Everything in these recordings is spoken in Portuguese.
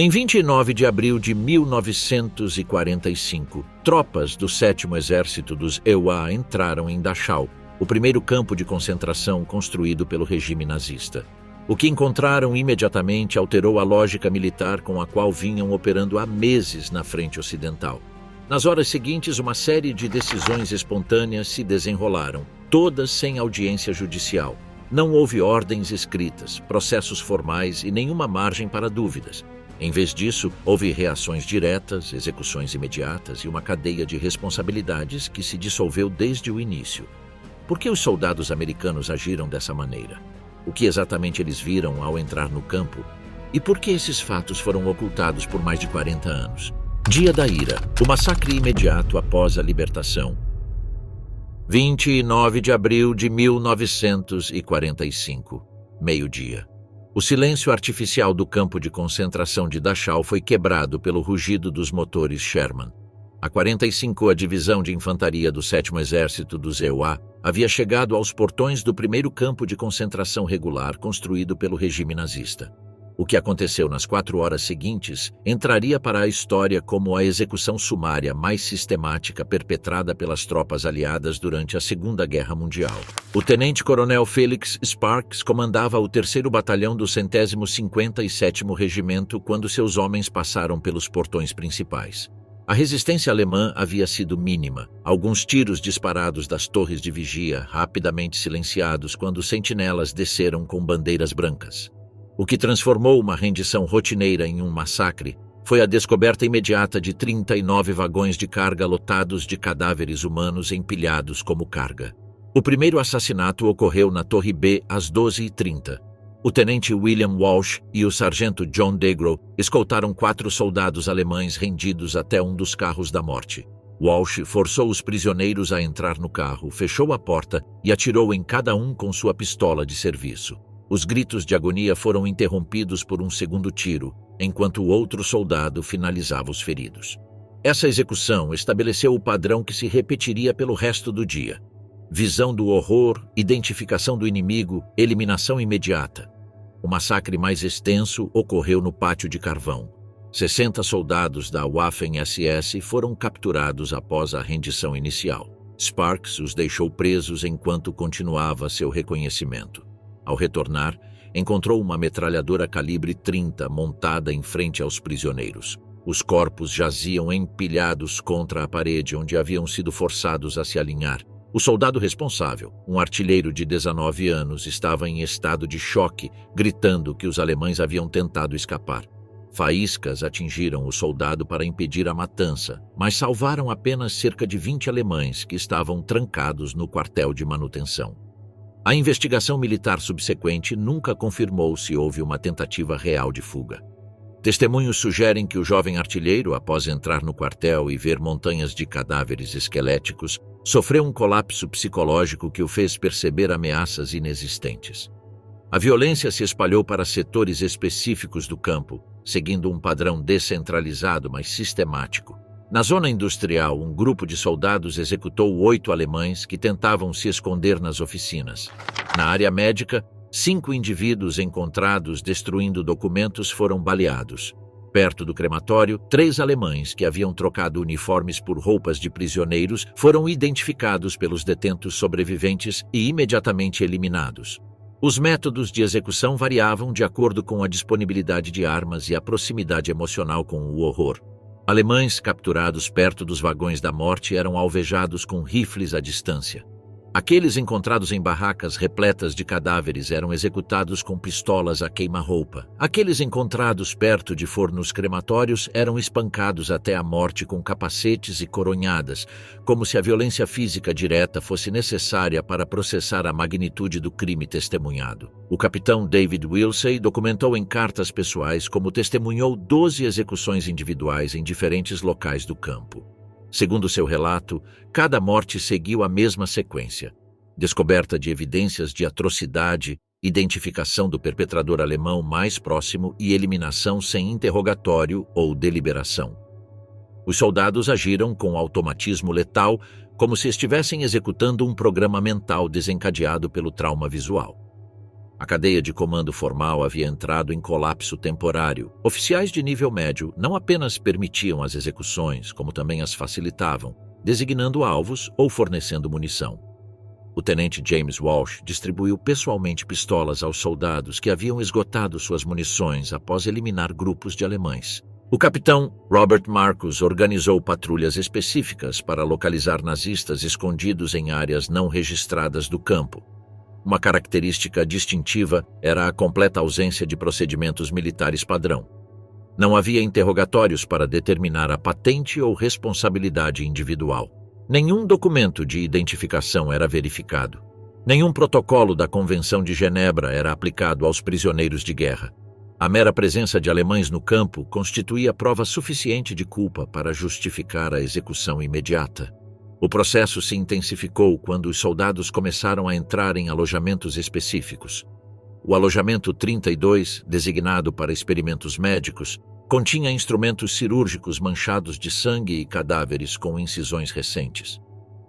Em 29 de abril de 1945, tropas do 7º Exército dos EUA entraram em Dachau, o primeiro campo de concentração construído pelo regime nazista. O que encontraram imediatamente alterou a lógica militar com a qual vinham operando há meses na frente ocidental. Nas horas seguintes, uma série de decisões espontâneas se desenrolaram, todas sem audiência judicial. Não houve ordens escritas, processos formais e nenhuma margem para dúvidas. Em vez disso, houve reações diretas, execuções imediatas e uma cadeia de responsabilidades que se dissolveu desde o início. Por que os soldados americanos agiram dessa maneira? O que exatamente eles viram ao entrar no campo? E por que esses fatos foram ocultados por mais de 40 anos? Dia da Ira, o massacre imediato após a libertação. 29 de abril de 1945, meio-dia. O silêncio artificial do campo de concentração de Dachau foi quebrado pelo rugido dos motores Sherman. A 45ª Divisão de Infantaria do 7º Exército dos EUA havia chegado aos portões do primeiro campo de concentração regular construído pelo regime nazista. O que aconteceu nas 4 horas seguintes entraria para a história como a execução sumária mais sistemática perpetrada pelas tropas aliadas durante a Segunda Guerra Mundial. O tenente-coronel Felix Sparks comandava o 3º Batalhão do 157º Regimento quando seus homens passaram pelos portões principais. A resistência alemã havia sido mínima. Alguns tiros disparados das torres de vigia, rapidamente silenciados quando sentinelas desceram com bandeiras brancas. O que transformou uma rendição rotineira em um massacre foi a descoberta imediata de 39 vagões de carga lotados de cadáveres humanos empilhados como carga. O primeiro assassinato ocorreu na Torre B às 12h30. O tenente William Walsh e o sargento John Degrow escoltaram 4 soldados alemães rendidos até um dos carros da morte. Walsh forçou os prisioneiros a entrar no carro, fechou a porta e atirou em cada um com sua pistola de serviço. Os gritos de agonia foram interrompidos por um segundo tiro, enquanto o outro soldado finalizava os feridos. Essa execução estabeleceu o padrão que se repetiria pelo resto do dia. Visão do horror, identificação do inimigo, eliminação imediata. O massacre mais extenso ocorreu no Pátio de Carvão. 60 soldados da Waffen-SS foram capturados após a rendição inicial. Sparks os deixou presos enquanto continuava seu reconhecimento. Ao retornar, encontrou uma metralhadora calibre 30 montada em frente aos prisioneiros. Os corpos jaziam empilhados contra a parede onde haviam sido forçados a se alinhar. O soldado responsável, um artilheiro de 19 anos, estava em estado de choque, gritando que os alemães haviam tentado escapar. Faíscas atingiram o soldado para impedir a matança, mas salvaram apenas cerca de 20 alemães que estavam trancados no quartel de manutenção. A investigação militar subsequente nunca confirmou se houve uma tentativa real de fuga. Testemunhos sugerem que o jovem artilheiro, após entrar no quartel e ver montanhas de cadáveres esqueléticos, sofreu um colapso psicológico que o fez perceber ameaças inexistentes. A violência se espalhou para setores específicos do campo, seguindo um padrão descentralizado, mas sistemático. Na zona industrial, um grupo de soldados executou 8 alemães que tentavam se esconder nas oficinas. Na área médica, 5 indivíduos encontrados destruindo documentos foram baleados. Perto do crematório, 3 alemães que haviam trocado uniformes por roupas de prisioneiros foram identificados pelos detentos sobreviventes e imediatamente eliminados. Os métodos de execução variavam de acordo com a disponibilidade de armas e a proximidade emocional com o horror. Alemães capturados perto dos vagões da morte eram alvejados com rifles à distância. Aqueles encontrados em barracas repletas de cadáveres eram executados com pistolas a queima-roupa. Aqueles encontrados perto de fornos crematórios eram espancados até a morte com capacetes e coronhadas, como se a violência física direta fosse necessária para processar a magnitude do crime testemunhado. O capitão David Wilsey documentou em cartas pessoais como testemunhou 12 execuções individuais em diferentes locais do campo. Segundo seu relato, cada morte seguiu a mesma sequência: descoberta de evidências de atrocidade, identificação do perpetrador alemão mais próximo e eliminação sem interrogatório ou deliberação. Os soldados agiram com automatismo letal, como se estivessem executando um programa mental desencadeado pelo trauma visual. A cadeia de comando formal havia entrado em colapso temporário. Oficiais de nível médio não apenas permitiam as execuções, como também as facilitavam, designando alvos ou fornecendo munição. O tenente James Walsh distribuiu pessoalmente pistolas aos soldados que haviam esgotado suas munições após eliminar grupos de alemães. O capitão Robert Marcus organizou patrulhas específicas para localizar nazistas escondidos em áreas não registradas do campo. Uma característica distintiva era a completa ausência de procedimentos militares padrão. Não havia interrogatórios para determinar a patente ou responsabilidade individual. Nenhum documento de identificação era verificado. Nenhum protocolo da Convenção de Genebra era aplicado aos prisioneiros de guerra. A mera presença de alemães no campo constituía prova suficiente de culpa para justificar a execução imediata. O processo se intensificou quando os soldados começaram a entrar em alojamentos específicos. O alojamento 32, designado para experimentos médicos, continha instrumentos cirúrgicos manchados de sangue e cadáveres com incisões recentes.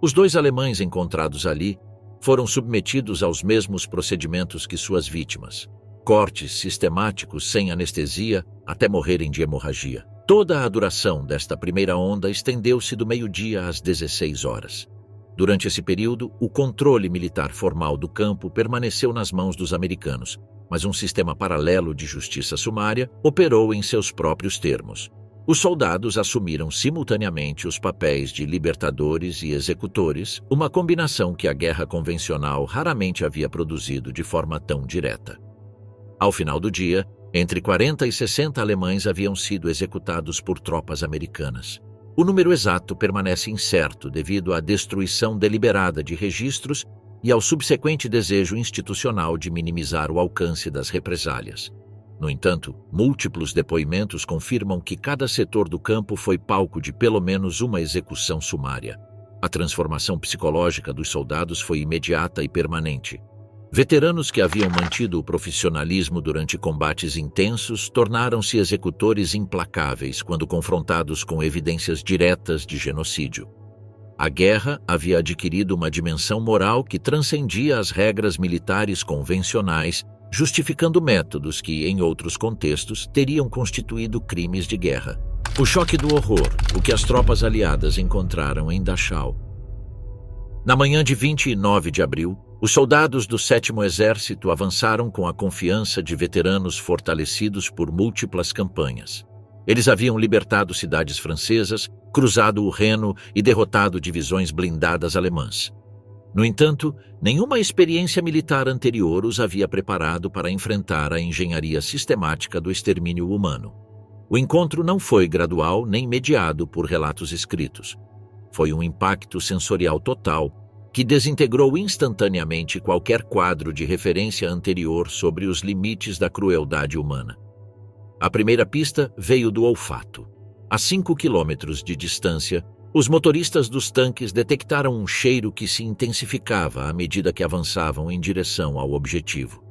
Os 2 alemães encontrados ali foram submetidos aos mesmos procedimentos que suas vítimas. Cortes sistemáticos sem anestesia até morrerem de hemorragia. Toda a duração desta primeira onda estendeu-se do meio-dia às 16 horas. Durante esse período, o controle militar formal do campo permaneceu nas mãos dos americanos, mas um sistema paralelo de justiça sumária operou em seus próprios termos. Os soldados assumiram simultaneamente os papéis de libertadores e executores, uma combinação que a guerra convencional raramente havia produzido de forma tão direta. Ao final do dia, entre 40 e 60 alemães haviam sido executados por tropas americanas. O número exato permanece incerto devido à destruição deliberada de registros e ao subsequente desejo institucional de minimizar o alcance das represálias. No entanto, múltiplos depoimentos confirmam que cada setor do campo foi palco de pelo menos uma execução sumária. A transformação psicológica dos soldados foi imediata e permanente. Veteranos que haviam mantido o profissionalismo durante combates intensos tornaram-se executores implacáveis quando confrontados com evidências diretas de genocídio. A guerra havia adquirido uma dimensão moral que transcendia as regras militares convencionais, justificando métodos que, em outros contextos, teriam constituído crimes de guerra. O choque do horror, o que as tropas aliadas encontraram em Dachau. Na manhã de 29 de abril, os soldados do 7º Exército avançaram com a confiança de veteranos fortalecidos por múltiplas campanhas. Eles haviam libertado cidades francesas, cruzado o Reno e derrotado divisões blindadas alemãs. No entanto, nenhuma experiência militar anterior os havia preparado para enfrentar a engenharia sistemática do extermínio humano. O encontro não foi gradual nem mediado por relatos escritos. Foi um impacto sensorial total que desintegrou instantaneamente qualquer quadro de referência anterior sobre os limites da crueldade humana. A primeira pista veio do olfato. A 5 quilômetros de distância, os motoristas dos tanques detectaram um cheiro que se intensificava à medida que avançavam em direção ao objetivo.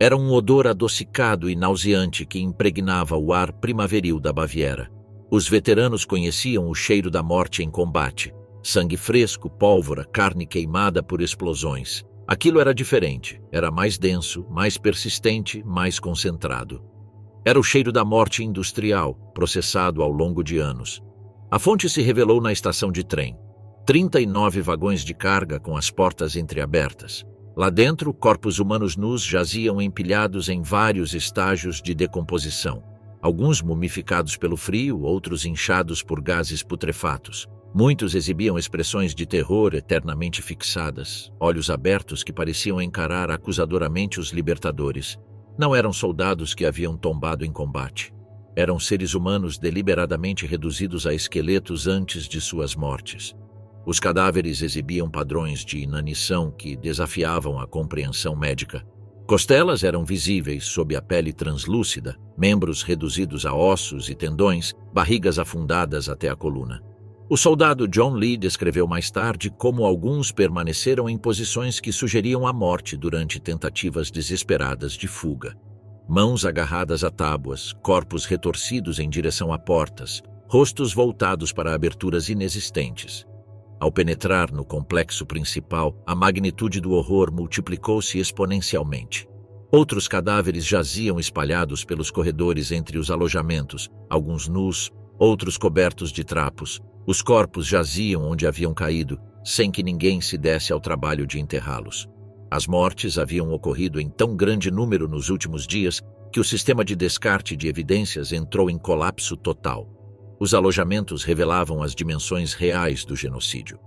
Era um odor adocicado e nauseante que impregnava o ar primaveril da Baviera. Os veteranos conheciam o cheiro da morte em combate. Sangue fresco, pólvora, carne queimada por explosões. Aquilo era diferente, era mais denso, mais persistente, mais concentrado. Era o cheiro da morte industrial, processado ao longo de anos. A fonte se revelou na estação de trem. 39 vagões de carga com as portas entreabertas. Lá dentro, corpos humanos nus jaziam empilhados em vários estágios de decomposição. Alguns mumificados pelo frio, outros inchados por gases putrefatos. Muitos exibiam expressões de terror eternamente fixadas, olhos abertos que pareciam encarar acusadoramente os libertadores. Não eram soldados que haviam tombado em combate. Eram seres humanos deliberadamente reduzidos a esqueletos antes de suas mortes. Os cadáveres exibiam padrões de inanição que desafiavam a compreensão médica. Costelas eram visíveis sob a pele translúcida, membros reduzidos a ossos e tendões, barrigas afundadas até a coluna. O soldado John Lee descreveu mais tarde como alguns permaneceram em posições que sugeriam a morte durante tentativas desesperadas de fuga. Mãos agarradas a tábuas, corpos retorcidos em direção a portas, rostos voltados para aberturas inexistentes. Ao penetrar no complexo principal, a magnitude do horror multiplicou-se exponencialmente. Outros cadáveres jaziam espalhados pelos corredores entre os alojamentos, alguns nus, outros cobertos de trapos. Os corpos jaziam onde haviam caído, sem que ninguém se desse ao trabalho de enterrá-los. As mortes haviam ocorrido em tão grande número nos últimos dias que o sistema de descarte de evidências entrou em colapso total. Os alojamentos revelavam as dimensões reais do genocídio.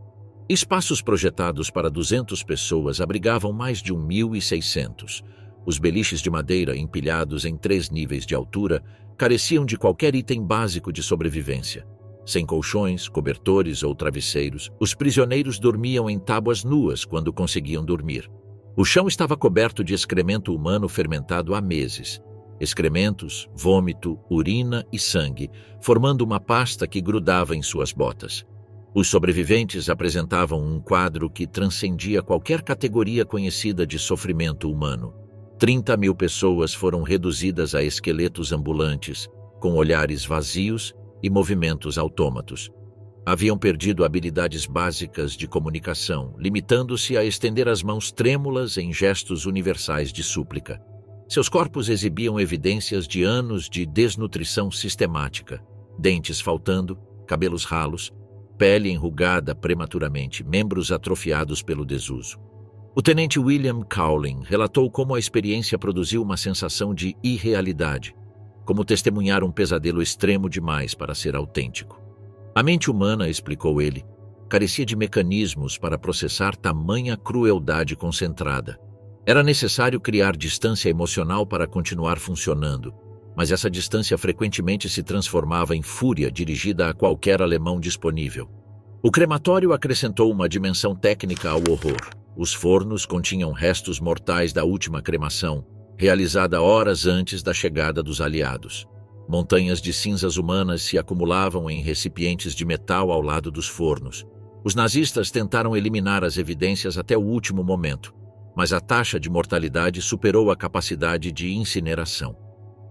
Espaços projetados para 200 pessoas abrigavam mais de 1.600. Os beliches de madeira, empilhados em 3 níveis de altura, careciam de qualquer item básico de sobrevivência. Sem colchões, cobertores ou travesseiros, os prisioneiros dormiam em tábuas nuas quando conseguiam dormir. O chão estava coberto de excremento humano fermentado há meses. Excrementos, vômito, urina e sangue, formando uma pasta que grudava em suas botas. Os sobreviventes apresentavam um quadro que transcendia qualquer categoria conhecida de sofrimento humano. 30.000 pessoas foram reduzidas a esqueletos ambulantes, com olhares vazios e movimentos autômatos. Haviam perdido habilidades básicas de comunicação, limitando-se a estender as mãos trêmulas em gestos universais de súplica. Seus corpos exibiam evidências de anos de desnutrição sistemática, dentes faltando, cabelos ralos, pele enrugada prematuramente, membros atrofiados pelo desuso. O tenente William Cowling relatou como a experiência produziu uma sensação de irrealidade, como testemunhar um pesadelo extremo demais para ser autêntico. A mente humana, explicou ele, carecia de mecanismos para processar tamanha crueldade concentrada. Era necessário criar distância emocional para continuar funcionando, mas essa distância frequentemente se transformava em fúria dirigida a qualquer alemão disponível. O crematório acrescentou uma dimensão técnica ao horror. Os fornos continham restos mortais da última cremação, realizada horas antes da chegada dos aliados. Montanhas de cinzas humanas se acumulavam em recipientes de metal ao lado dos fornos. Os nazistas tentaram eliminar as evidências até o último momento, mas a taxa de mortalidade superou a capacidade de incineração.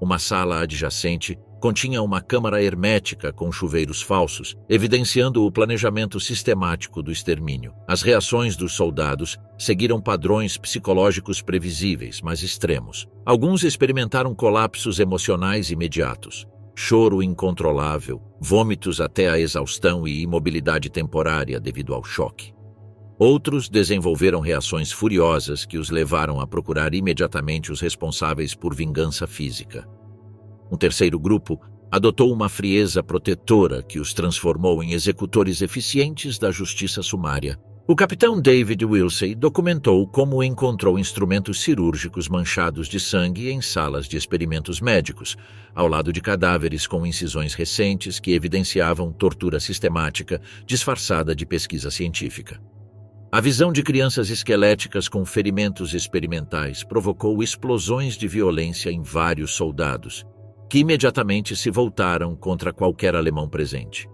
Uma sala adjacente continha uma câmara hermética com chuveiros falsos, evidenciando o planejamento sistemático do extermínio. As reações dos soldados seguiram padrões psicológicos previsíveis, mas extremos. Alguns experimentaram colapsos emocionais imediatos, choro incontrolável, vômitos até a exaustão e imobilidade temporária devido ao choque. Outros desenvolveram reações furiosas que os levaram a procurar imediatamente os responsáveis por vingança física. Um terceiro grupo adotou uma frieza protetora que os transformou em executores eficientes da justiça sumária. O capitão David Wilsey documentou como encontrou instrumentos cirúrgicos manchados de sangue em salas de experimentos médicos, ao lado de cadáveres com incisões recentes que evidenciavam tortura sistemática disfarçada de pesquisa científica. A visão de crianças esqueléticas com ferimentos experimentais provocou explosões de violência em vários soldados, que imediatamente se voltaram contra qualquer alemão presente.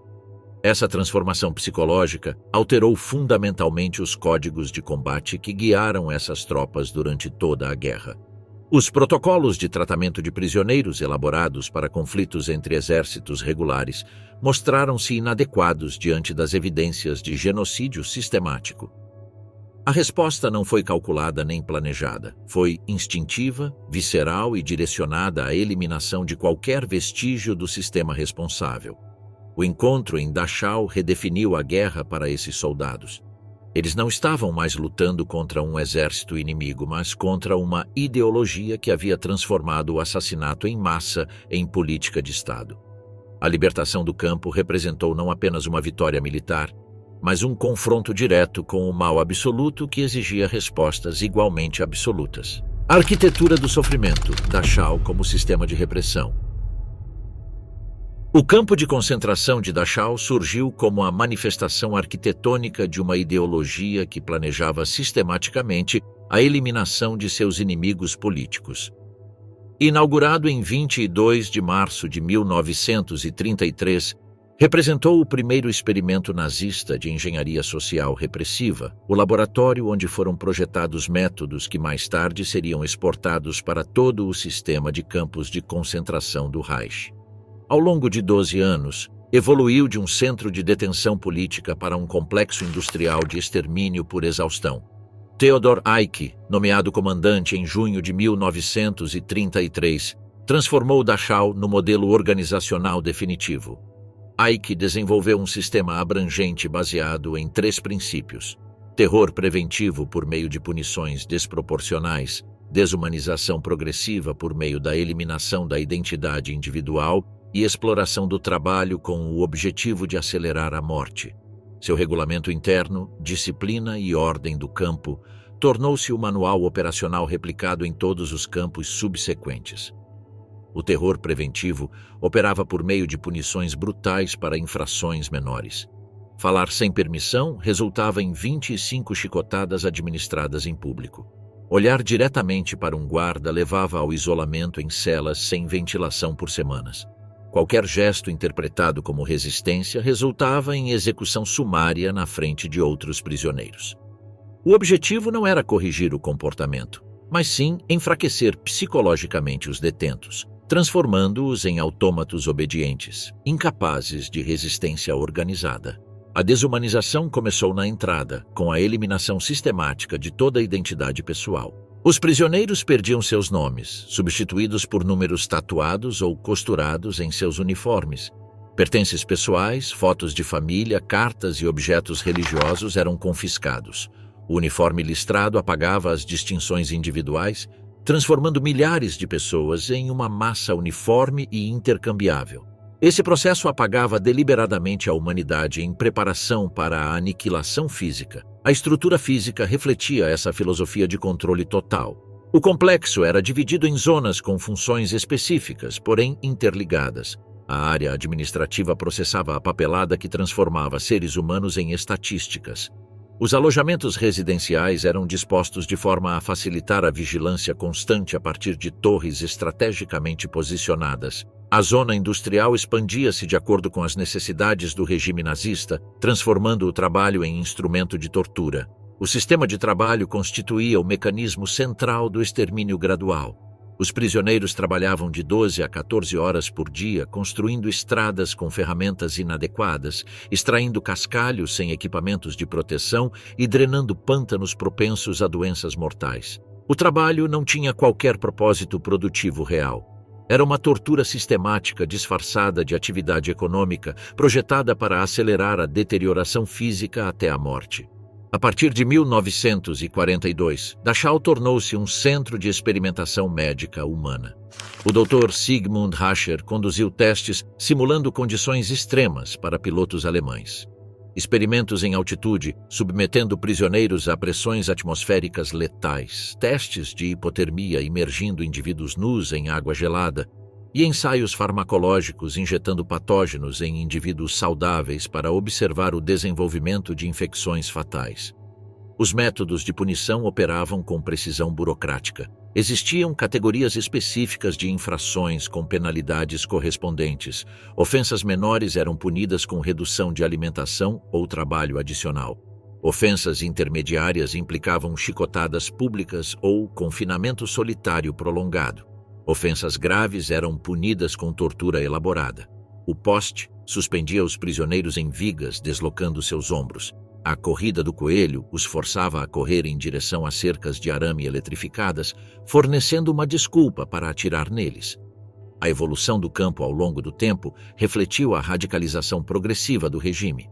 Essa transformação psicológica alterou fundamentalmente os códigos de combate que guiaram essas tropas durante toda a guerra. Os protocolos de tratamento de prisioneiros elaborados para conflitos entre exércitos regulares mostraram-se inadequados diante das evidências de genocídio sistemático. A resposta não foi calculada nem planejada. Foi instintiva, visceral e direcionada à eliminação de qualquer vestígio do sistema responsável. O encontro em Dachau redefiniu a guerra para esses soldados. Eles não estavam mais lutando contra um exército inimigo, mas contra uma ideologia que havia transformado o assassinato em massa em política de Estado. A libertação do campo representou não apenas uma vitória militar, mas um confronto direto com o mal absoluto que exigia respostas igualmente absolutas. A arquitetura do sofrimento, Dachau como sistema de repressão. O campo de concentração de Dachau surgiu como a manifestação arquitetônica de uma ideologia que planejava sistematicamente a eliminação de seus inimigos políticos. Inaugurado em 22 de março de 1933, representou o primeiro experimento nazista de engenharia social repressiva, o laboratório onde foram projetados métodos que mais tarde seriam exportados para todo o sistema de campos de concentração do Reich. Ao longo de 12 anos, evoluiu de um centro de detenção política para um complexo industrial de extermínio por exaustão. Theodor Eicke, nomeado comandante em junho de 1933, transformou Dachau no modelo organizacional definitivo. Eicke desenvolveu um sistema abrangente baseado em 3 princípios: terror preventivo por meio de punições desproporcionais, desumanização progressiva por meio da eliminação da identidade individual e exploração do trabalho com o objetivo de acelerar a morte. Seu regulamento interno, disciplina e ordem do campo tornou-se o manual operacional replicado em todos os campos subsequentes. O terror preventivo operava por meio de punições brutais para infrações menores. Falar sem permissão resultava em 25 chicotadas administradas em público. Olhar diretamente para um guarda levava ao isolamento em celas sem ventilação por semanas. Qualquer gesto interpretado como resistência resultava em execução sumária na frente de outros prisioneiros. O objetivo não era corrigir o comportamento, mas sim enfraquecer psicologicamente os detentos, transformando-os em autômatos obedientes, incapazes de resistência organizada. A desumanização começou na entrada, com a eliminação sistemática de toda a identidade pessoal. Os prisioneiros perdiam seus nomes, substituídos por números tatuados ou costurados em seus uniformes. Pertences pessoais, fotos de família, cartas e objetos religiosos eram confiscados. O uniforme listrado apagava as distinções individuais, transformando milhares de pessoas em uma massa uniforme e intercambiável. Esse processo apagava deliberadamente a humanidade em preparação para a aniquilação física. A estrutura física refletia essa filosofia de controle total. O complexo era dividido em zonas com funções específicas, porém interligadas. A área administrativa processava a papelada que transformava seres humanos em estatísticas. Os alojamentos residenciais eram dispostos de forma a facilitar a vigilância constante a partir de torres estrategicamente posicionadas. A zona industrial expandia-se de acordo com as necessidades do regime nazista, transformando o trabalho em instrumento de tortura. O sistema de trabalho constituía o mecanismo central do extermínio gradual. Os prisioneiros trabalhavam de 12 a 14 horas por dia, construindo estradas com ferramentas inadequadas, extraindo cascalhos sem equipamentos de proteção e drenando pântanos propensos a doenças mortais. O trabalho não tinha qualquer propósito produtivo real. Era uma tortura sistemática disfarçada de atividade econômica, projetada para acelerar a deterioração física até a morte. A partir de 1942, Dachau tornou-se um centro de experimentação médica humana. O Dr. Sigmund Rascher conduziu testes simulando condições extremas para pilotos alemães. Experimentos em altitude, submetendo prisioneiros a pressões atmosféricas letais, testes de hipotermia imergindo indivíduos nus em água gelada e ensaios farmacológicos injetando patógenos em indivíduos saudáveis para observar o desenvolvimento de infecções fatais. Os métodos de punição operavam com precisão burocrática. Existiam categorias específicas de infrações com penalidades correspondentes. Ofensas menores eram punidas com redução de alimentação ou trabalho adicional. Ofensas intermediárias implicavam chicotadas públicas ou confinamento solitário prolongado. Ofensas graves eram punidas com tortura elaborada. O poste suspendia os prisioneiros em vigas, deslocando seus ombros. A corrida do coelho os forçava a correr em direção a cercas de arame eletrificadas, fornecendo uma desculpa para atirar neles. A evolução do campo ao longo do tempo refletiu a radicalização progressiva do regime.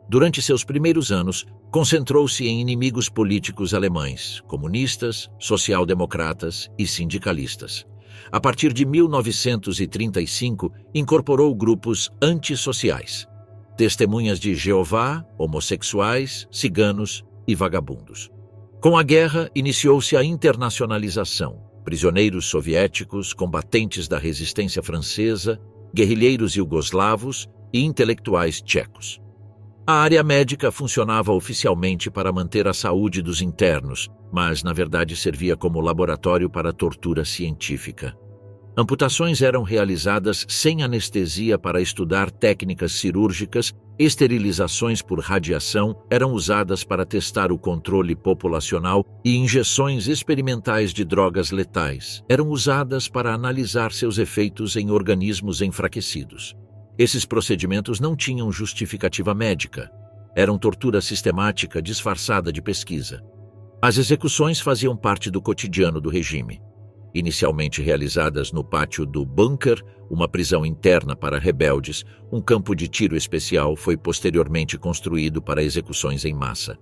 Durante seus primeiros anos, concentrou-se em inimigos políticos alemães, comunistas, social-democratas e sindicalistas. A partir de 1935, incorporou grupos antissociais, testemunhas de Jeová, homossexuais, ciganos e vagabundos. Com a guerra, iniciou-se a internacionalização. Prisioneiros soviéticos, combatentes da resistência francesa, guerrilheiros iugoslavos e intelectuais tchecos. A área médica funcionava oficialmente para manter a saúde dos internos, mas na verdade servia como laboratório para tortura científica. Amputações eram realizadas sem anestesia para estudar técnicas cirúrgicas, esterilizações por radiação eram usadas para testar o controle populacional e injeções experimentais de drogas letais eram usadas para analisar seus efeitos em organismos enfraquecidos. Esses procedimentos não tinham justificativa médica. Eram tortura sistemática disfarçada de pesquisa. As execuções faziam parte do cotidiano do regime. Inicialmente realizadas no pátio do bunker, uma prisão interna para rebeldes, um campo de tiro especial foi posteriormente construído para execuções em massa.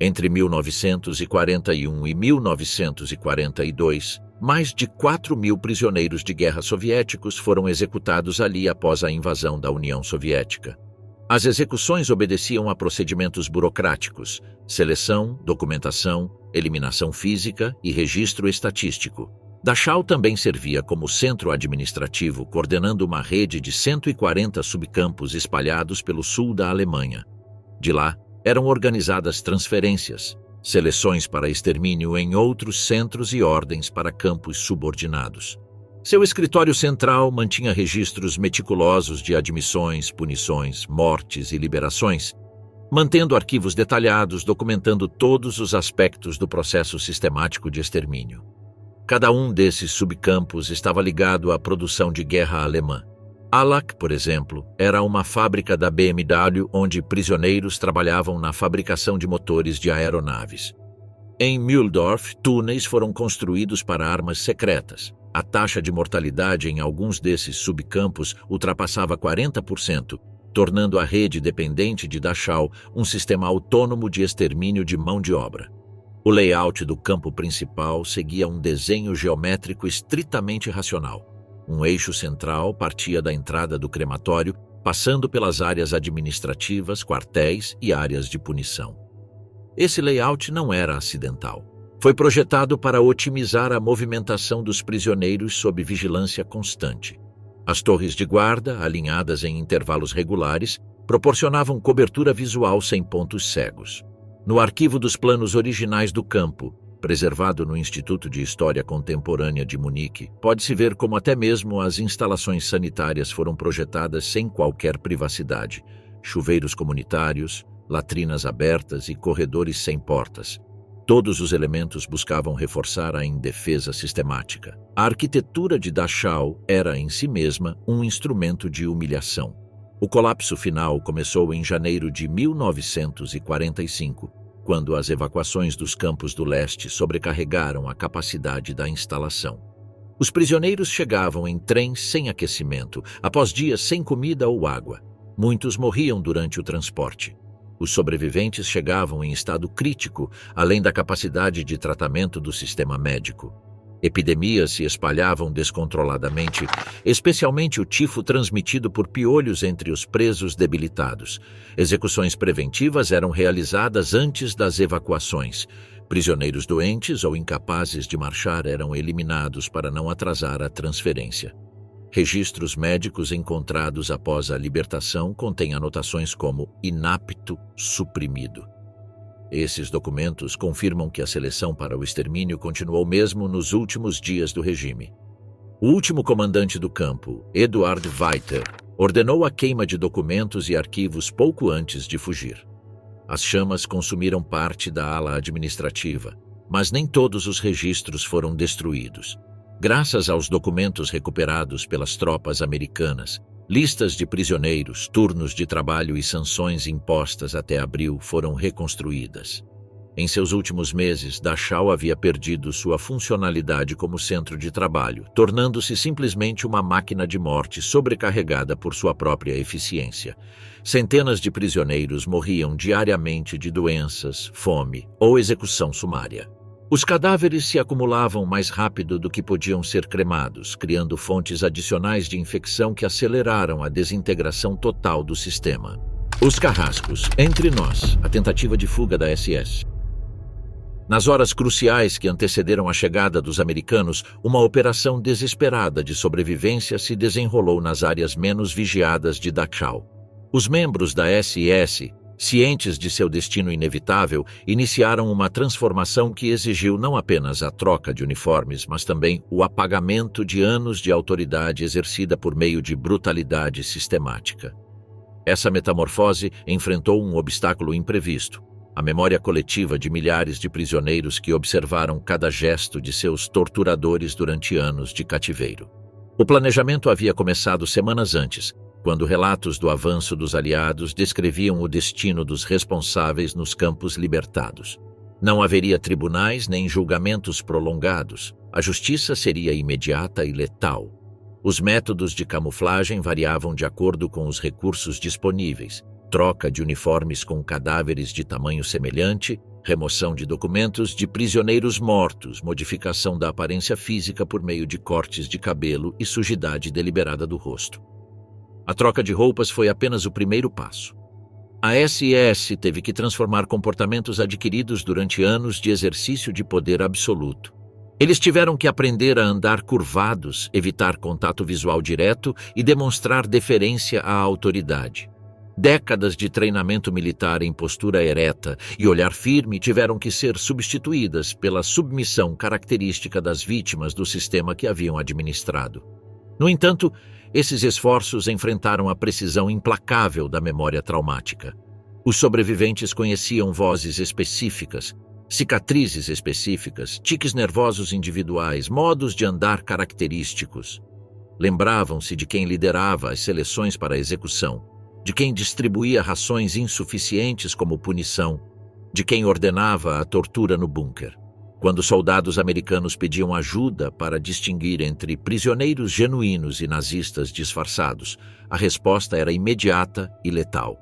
Entre 1941 e 1942, mais de 4.000 prisioneiros de guerra soviéticos foram executados ali após a invasão da União Soviética. As execuções obedeciam a procedimentos burocráticos: seleção, documentação, eliminação física e registro estatístico. Dachau também servia como centro administrativo, coordenando uma rede de 140 subcampos espalhados pelo sul da Alemanha. De lá, eram organizadas transferências, seleções para extermínio em outros centros e ordens para campos subordinados. Seu escritório central mantinha registros meticulosos de admissões, punições, mortes e liberações, mantendo arquivos detalhados documentando todos os aspectos do processo sistemático de extermínio. Cada um desses subcampos estava ligado à produção de guerra alemã. Allach, por exemplo, era uma fábrica da BMW onde prisioneiros trabalhavam na fabricação de motores de aeronaves. Em Mühldorf, túneis foram construídos para armas secretas. A taxa de mortalidade em alguns desses subcampos ultrapassava 40%, tornando a rede dependente de Dachau um sistema autônomo de extermínio de mão de obra. O layout do campo principal seguia um desenho geométrico estritamente racional. Um eixo central partia da entrada do crematório, passando pelas áreas administrativas, quartéis e áreas de punição. Esse layout não era acidental. Foi projetado para otimizar a movimentação dos prisioneiros sob vigilância constante. As torres de guarda, alinhadas em intervalos regulares, proporcionavam cobertura visual sem pontos cegos. No arquivo dos planos originais do campo, preservado no Instituto de História Contemporânea de Munique, pode-se ver como até mesmo as instalações sanitárias foram projetadas sem qualquer privacidade: chuveiros comunitários, latrinas abertas e corredores sem portas. Todos os elementos buscavam reforçar a indefesa sistemática. A arquitetura de Dachau era, em si mesma, um instrumento de humilhação. O colapso final começou em janeiro de 1945, quando as evacuações dos campos do leste sobrecarregaram a capacidade da instalação. Os prisioneiros chegavam em trens sem aquecimento, após dias sem comida ou água. Muitos morriam durante o transporte. Os sobreviventes chegavam em estado crítico, além da capacidade de tratamento do sistema médico. Epidemias se espalhavam descontroladamente, especialmente o tifo transmitido por piolhos entre os presos debilitados. Execuções preventivas eram realizadas antes das evacuações. Prisioneiros doentes ou incapazes de marchar eram eliminados para não atrasar a transferência. Registros médicos encontrados após a libertação contêm anotações como inapto suprimido. Esses documentos confirmam que a seleção para o extermínio continuou mesmo nos últimos dias do regime. O último comandante do campo, Eduard Weiter, ordenou a queima de documentos e arquivos pouco antes de fugir. As chamas consumiram parte da ala administrativa, mas nem todos os registros foram destruídos. Graças aos documentos recuperados pelas tropas americanas, listas de prisioneiros, turnos de trabalho e sanções impostas até abril foram reconstruídas. Em seus últimos meses, Dachau havia perdido sua funcionalidade como centro de trabalho, tornando-se simplesmente uma máquina de morte sobrecarregada por sua própria eficiência. Centenas de prisioneiros morriam diariamente de doenças, fome ou execução sumária. Os cadáveres se acumulavam mais rápido do que podiam ser cremados, criando fontes adicionais de infecção que aceleraram a desintegração total do sistema. Os carrascos, entre nós, a tentativa de fuga da SS. Nas horas cruciais que antecederam a chegada dos americanos, uma operação desesperada de sobrevivência se desenrolou nas áreas menos vigiadas de Dachau. Os membros da SS, cientes de seu destino inevitável, iniciaram uma transformação que exigiu não apenas a troca de uniformes, mas também o apagamento de anos de autoridade exercida por meio de brutalidade sistemática. Essa metamorfose enfrentou um obstáculo imprevisto: a memória coletiva de milhares de prisioneiros que observaram cada gesto de seus torturadores durante anos de cativeiro. O planejamento havia começado semanas antes, quando relatos do avanço dos aliados descreviam o destino dos responsáveis nos campos libertados. Não haveria tribunais nem julgamentos prolongados. A justiça seria imediata e letal. Os métodos de camuflagem variavam de acordo com os recursos disponíveis: troca de uniformes com cadáveres de tamanho semelhante, remoção de documentos de prisioneiros mortos, modificação da aparência física por meio de cortes de cabelo e sujidade deliberada do rosto. A troca de roupas foi apenas o primeiro passo. A SS teve que transformar comportamentos adquiridos durante anos de exercício de poder absoluto. Eles tiveram que aprender a andar curvados, evitar contato visual direto e demonstrar deferência à autoridade. Décadas de treinamento militar em postura ereta e olhar firme tiveram que ser substituídas pela submissão característica das vítimas do sistema que haviam administrado. No entanto, esses esforços enfrentaram a precisão implacável da memória traumática. Os sobreviventes conheciam vozes específicas, cicatrizes específicas, tiques nervosos individuais, modos de andar característicos. Lembravam-se de quem liderava as seleções para a execução, de quem distribuía rações insuficientes como punição, de quem ordenava a tortura no bunker. Quando soldados americanos pediam ajuda para distinguir entre prisioneiros genuínos e nazistas disfarçados, a resposta era imediata e letal.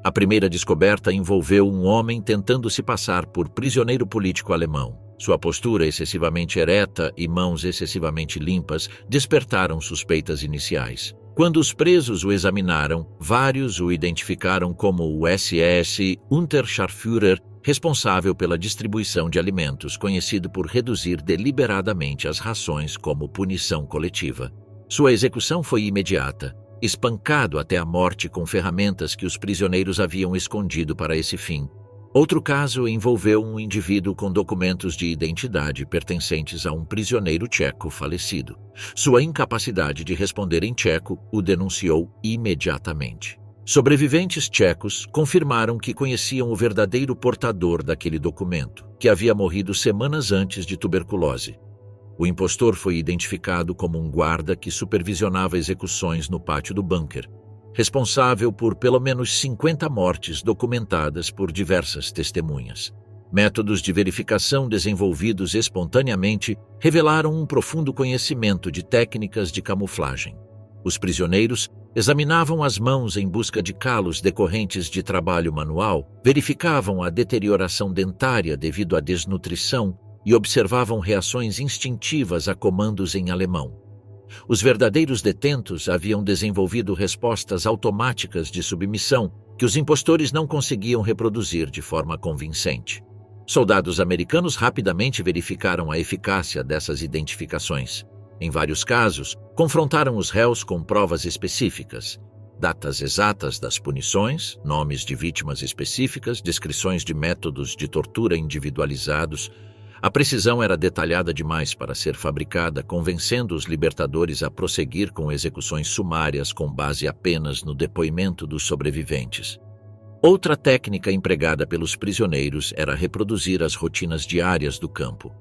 A primeira descoberta envolveu um homem tentando se passar por prisioneiro político alemão. Sua postura excessivamente ereta e mãos excessivamente limpas despertaram suspeitas iniciais. Quando os presos o examinaram, vários o identificaram como o SS Unterscharführer, responsável pela distribuição de alimentos, conhecido por reduzir deliberadamente as rações como punição coletiva. Sua execução foi imediata, espancado até a morte com ferramentas que os prisioneiros haviam escondido para esse fim. Outro caso envolveu um indivíduo com documentos de identidade pertencentes a um prisioneiro tcheco falecido. Sua incapacidade de responder em tcheco o denunciou imediatamente. Sobreviventes tchecos confirmaram que conheciam o verdadeiro portador daquele documento, que havia morrido semanas antes de tuberculose. O impostor foi identificado como um guarda que supervisionava execuções no pátio do bunker, responsável por pelo menos 50 mortes documentadas por diversas testemunhas. Métodos de verificação desenvolvidos espontaneamente revelaram um profundo conhecimento de técnicas de camuflagem. Os prisioneiros examinavam as mãos em busca de calos decorrentes de trabalho manual, verificavam a deterioração dentária devido à desnutrição e observavam reações instintivas a comandos em alemão. Os verdadeiros detentos haviam desenvolvido respostas automáticas de submissão que os impostores não conseguiam reproduzir de forma convincente. Soldados americanos rapidamente verificaram a eficácia dessas identificações. Em vários casos, confrontaram os réus com provas específicas, datas exatas das punições, nomes de vítimas específicas, descrições de métodos de tortura individualizados. A precisão era detalhada demais para ser fabricada, convencendo os libertadores a prosseguir com execuções sumárias com base apenas no depoimento dos sobreviventes. Outra técnica empregada pelos prisioneiros era reproduzir as rotinas diárias do campo.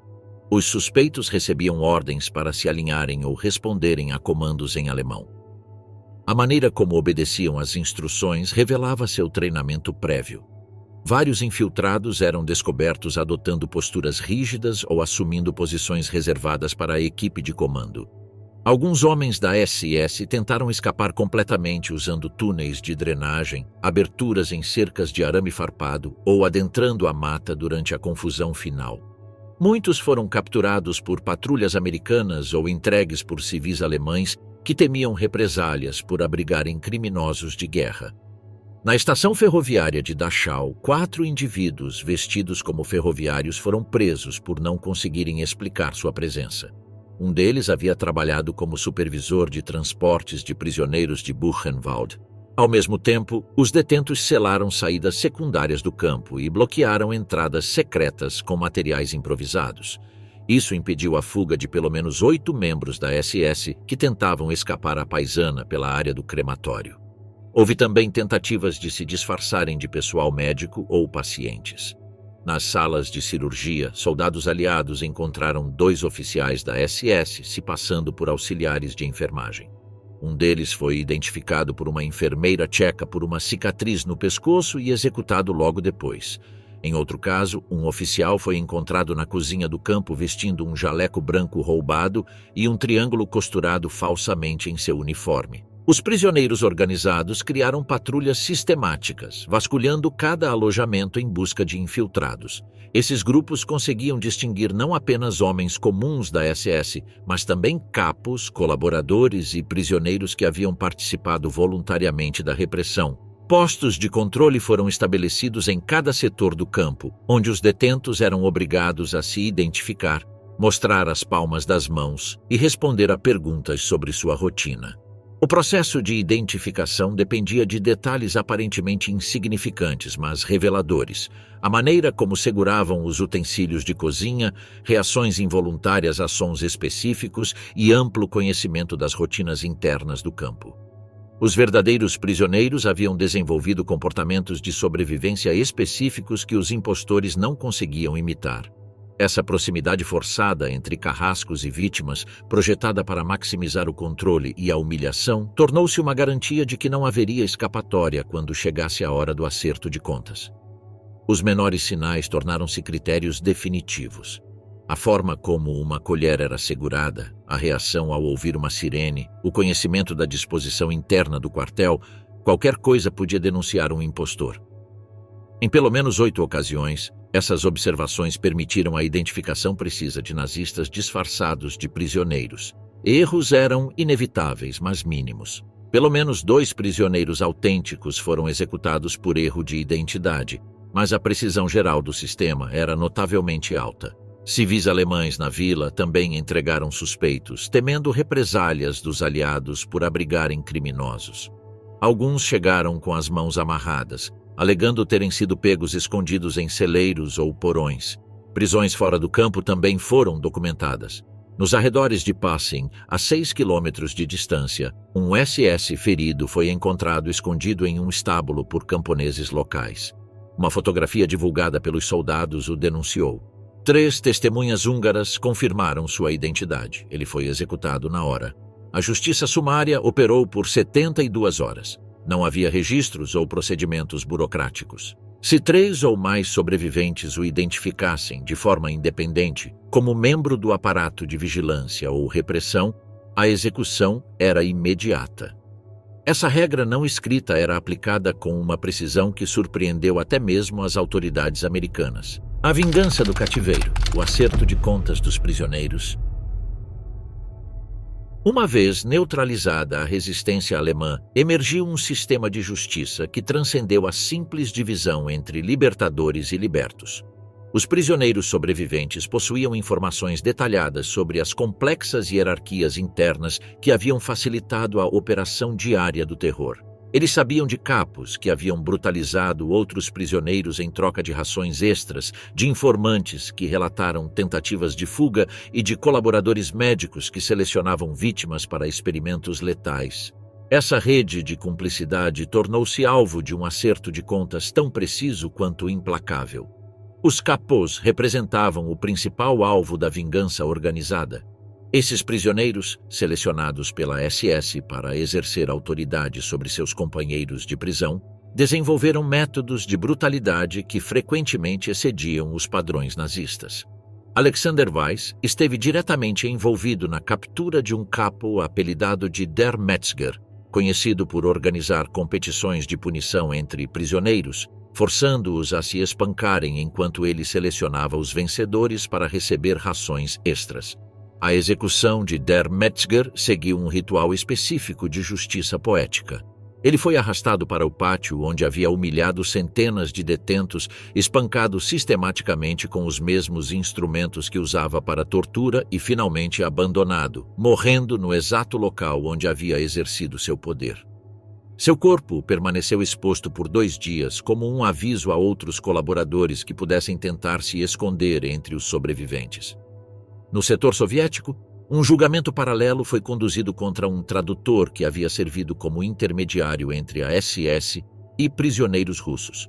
Os suspeitos recebiam ordens para se alinharem ou responderem a comandos em alemão. A maneira como obedeciam às instruções revelava seu treinamento prévio. Vários infiltrados eram descobertos adotando posturas rígidas ou assumindo posições reservadas para a equipe de comando. Alguns homens da SS tentaram escapar completamente usando túneis de drenagem, aberturas em cercas de arame farpado ou adentrando a mata durante a confusão final. Muitos foram capturados por patrulhas americanas ou entregues por civis alemães que temiam represálias por abrigarem criminosos de guerra. Na estação ferroviária de Dachau, 4 indivíduos vestidos como ferroviários foram presos por não conseguirem explicar sua presença. Um deles havia trabalhado como supervisor de transportes de prisioneiros de Buchenwald. Ao mesmo tempo, os detentos selaram saídas secundárias do campo e bloquearam entradas secretas com materiais improvisados. Isso impediu a fuga de pelo menos 8 membros da SS que tentavam escapar à paisana pela área do crematório. Houve também tentativas de se disfarçarem de pessoal médico ou pacientes. Nas salas de cirurgia, soldados aliados encontraram 2 oficiais da SS se passando por auxiliares de enfermagem. Um deles foi identificado por uma enfermeira tcheca por uma cicatriz no pescoço e executado logo depois. Em outro caso, um oficial foi encontrado na cozinha do campo vestindo um jaleco branco roubado e um triângulo costurado falsamente em seu uniforme. Os prisioneiros organizados criaram patrulhas sistemáticas, vasculhando cada alojamento em busca de infiltrados. Esses grupos conseguiam distinguir não apenas homens comuns da SS, mas também capos, colaboradores e prisioneiros que haviam participado voluntariamente da repressão. Postos de controle foram estabelecidos em cada setor do campo, onde os detentos eram obrigados a se identificar, mostrar as palmas das mãos e responder a perguntas sobre sua rotina. O processo de identificação dependia de detalhes aparentemente insignificantes, mas reveladores. A maneira como seguravam os utensílios de cozinha, reações involuntárias a sons específicos e amplo conhecimento das rotinas internas do campo. Os verdadeiros prisioneiros haviam desenvolvido comportamentos de sobrevivência específicos que os impostores não conseguiam imitar. Essa proximidade forçada entre carrascos e vítimas, projetada para maximizar o controle e a humilhação, tornou-se uma garantia de que não haveria escapatória quando chegasse a hora do acerto de contas. Os menores sinais tornaram-se critérios definitivos. A forma como uma colher era segurada, a reação ao ouvir uma sirene, o conhecimento da disposição interna do quartel, qualquer coisa podia denunciar um impostor. Em pelo menos 8 ocasiões, essas observações permitiram a identificação precisa de nazistas disfarçados de prisioneiros. Erros eram inevitáveis, mas mínimos. Pelo menos 2 prisioneiros autênticos foram executados por erro de identidade, mas a precisão geral do sistema era notavelmente alta. Civis alemães na vila também entregaram suspeitos, temendo represálias dos aliados por abrigarem criminosos. Alguns chegaram com as mãos amarradas, alegando terem sido pegos escondidos em celeiros ou porões. Prisões fora do campo também foram documentadas. Nos arredores de Passing, a 6 quilômetros de distância, um SS ferido foi encontrado escondido em um estábulo por camponeses locais. Uma fotografia divulgada pelos soldados o denunciou. 3 testemunhas húngaras confirmaram sua identidade. Ele foi executado na hora. A justiça sumária operou por 72 horas. Não havia registros ou procedimentos burocráticos. Se 3 ou mais sobreviventes o identificassem de forma independente, como membro do aparato de vigilância ou repressão, a execução era imediata. Essa regra não escrita era aplicada com uma precisão que surpreendeu até mesmo as autoridades americanas. A vingança do cativeiro, o acerto de contas dos prisioneiros. Uma vez neutralizada a resistência alemã, emergiu um sistema de justiça que transcendeu a simples divisão entre libertadores e libertos. Os prisioneiros sobreviventes possuíam informações detalhadas sobre as complexas hierarquias internas que haviam facilitado a operação diária do terror. Eles sabiam de capos que haviam brutalizado outros prisioneiros em troca de rações extras, de informantes que relataram tentativas de fuga e de colaboradores médicos que selecionavam vítimas para experimentos letais. Essa rede de cumplicidade tornou-se alvo de um acerto de contas tão preciso quanto implacável. Os capos representavam o principal alvo da vingança organizada. Esses prisioneiros, selecionados pela SS para exercer autoridade sobre seus companheiros de prisão, desenvolveram métodos de brutalidade que frequentemente excediam os padrões nazistas. Alexander Weiss esteve diretamente envolvido na captura de um capo apelidado de Der Metzger, conhecido por organizar competições de punição entre prisioneiros, forçando-os a se espancarem enquanto ele selecionava os vencedores para receber rações extras. A execução de Der Metzger seguiu um ritual específico de justiça poética. Ele foi arrastado para o pátio onde havia humilhado centenas de detentos, espancado sistematicamente com os mesmos instrumentos que usava para tortura e finalmente abandonado, morrendo no exato local onde havia exercido seu poder. Seu corpo permaneceu exposto por 2 dias como um aviso a outros colaboradores que pudessem tentar se esconder entre os sobreviventes. No setor soviético, um julgamento paralelo foi conduzido contra um tradutor que havia servido como intermediário entre a SS e prisioneiros russos.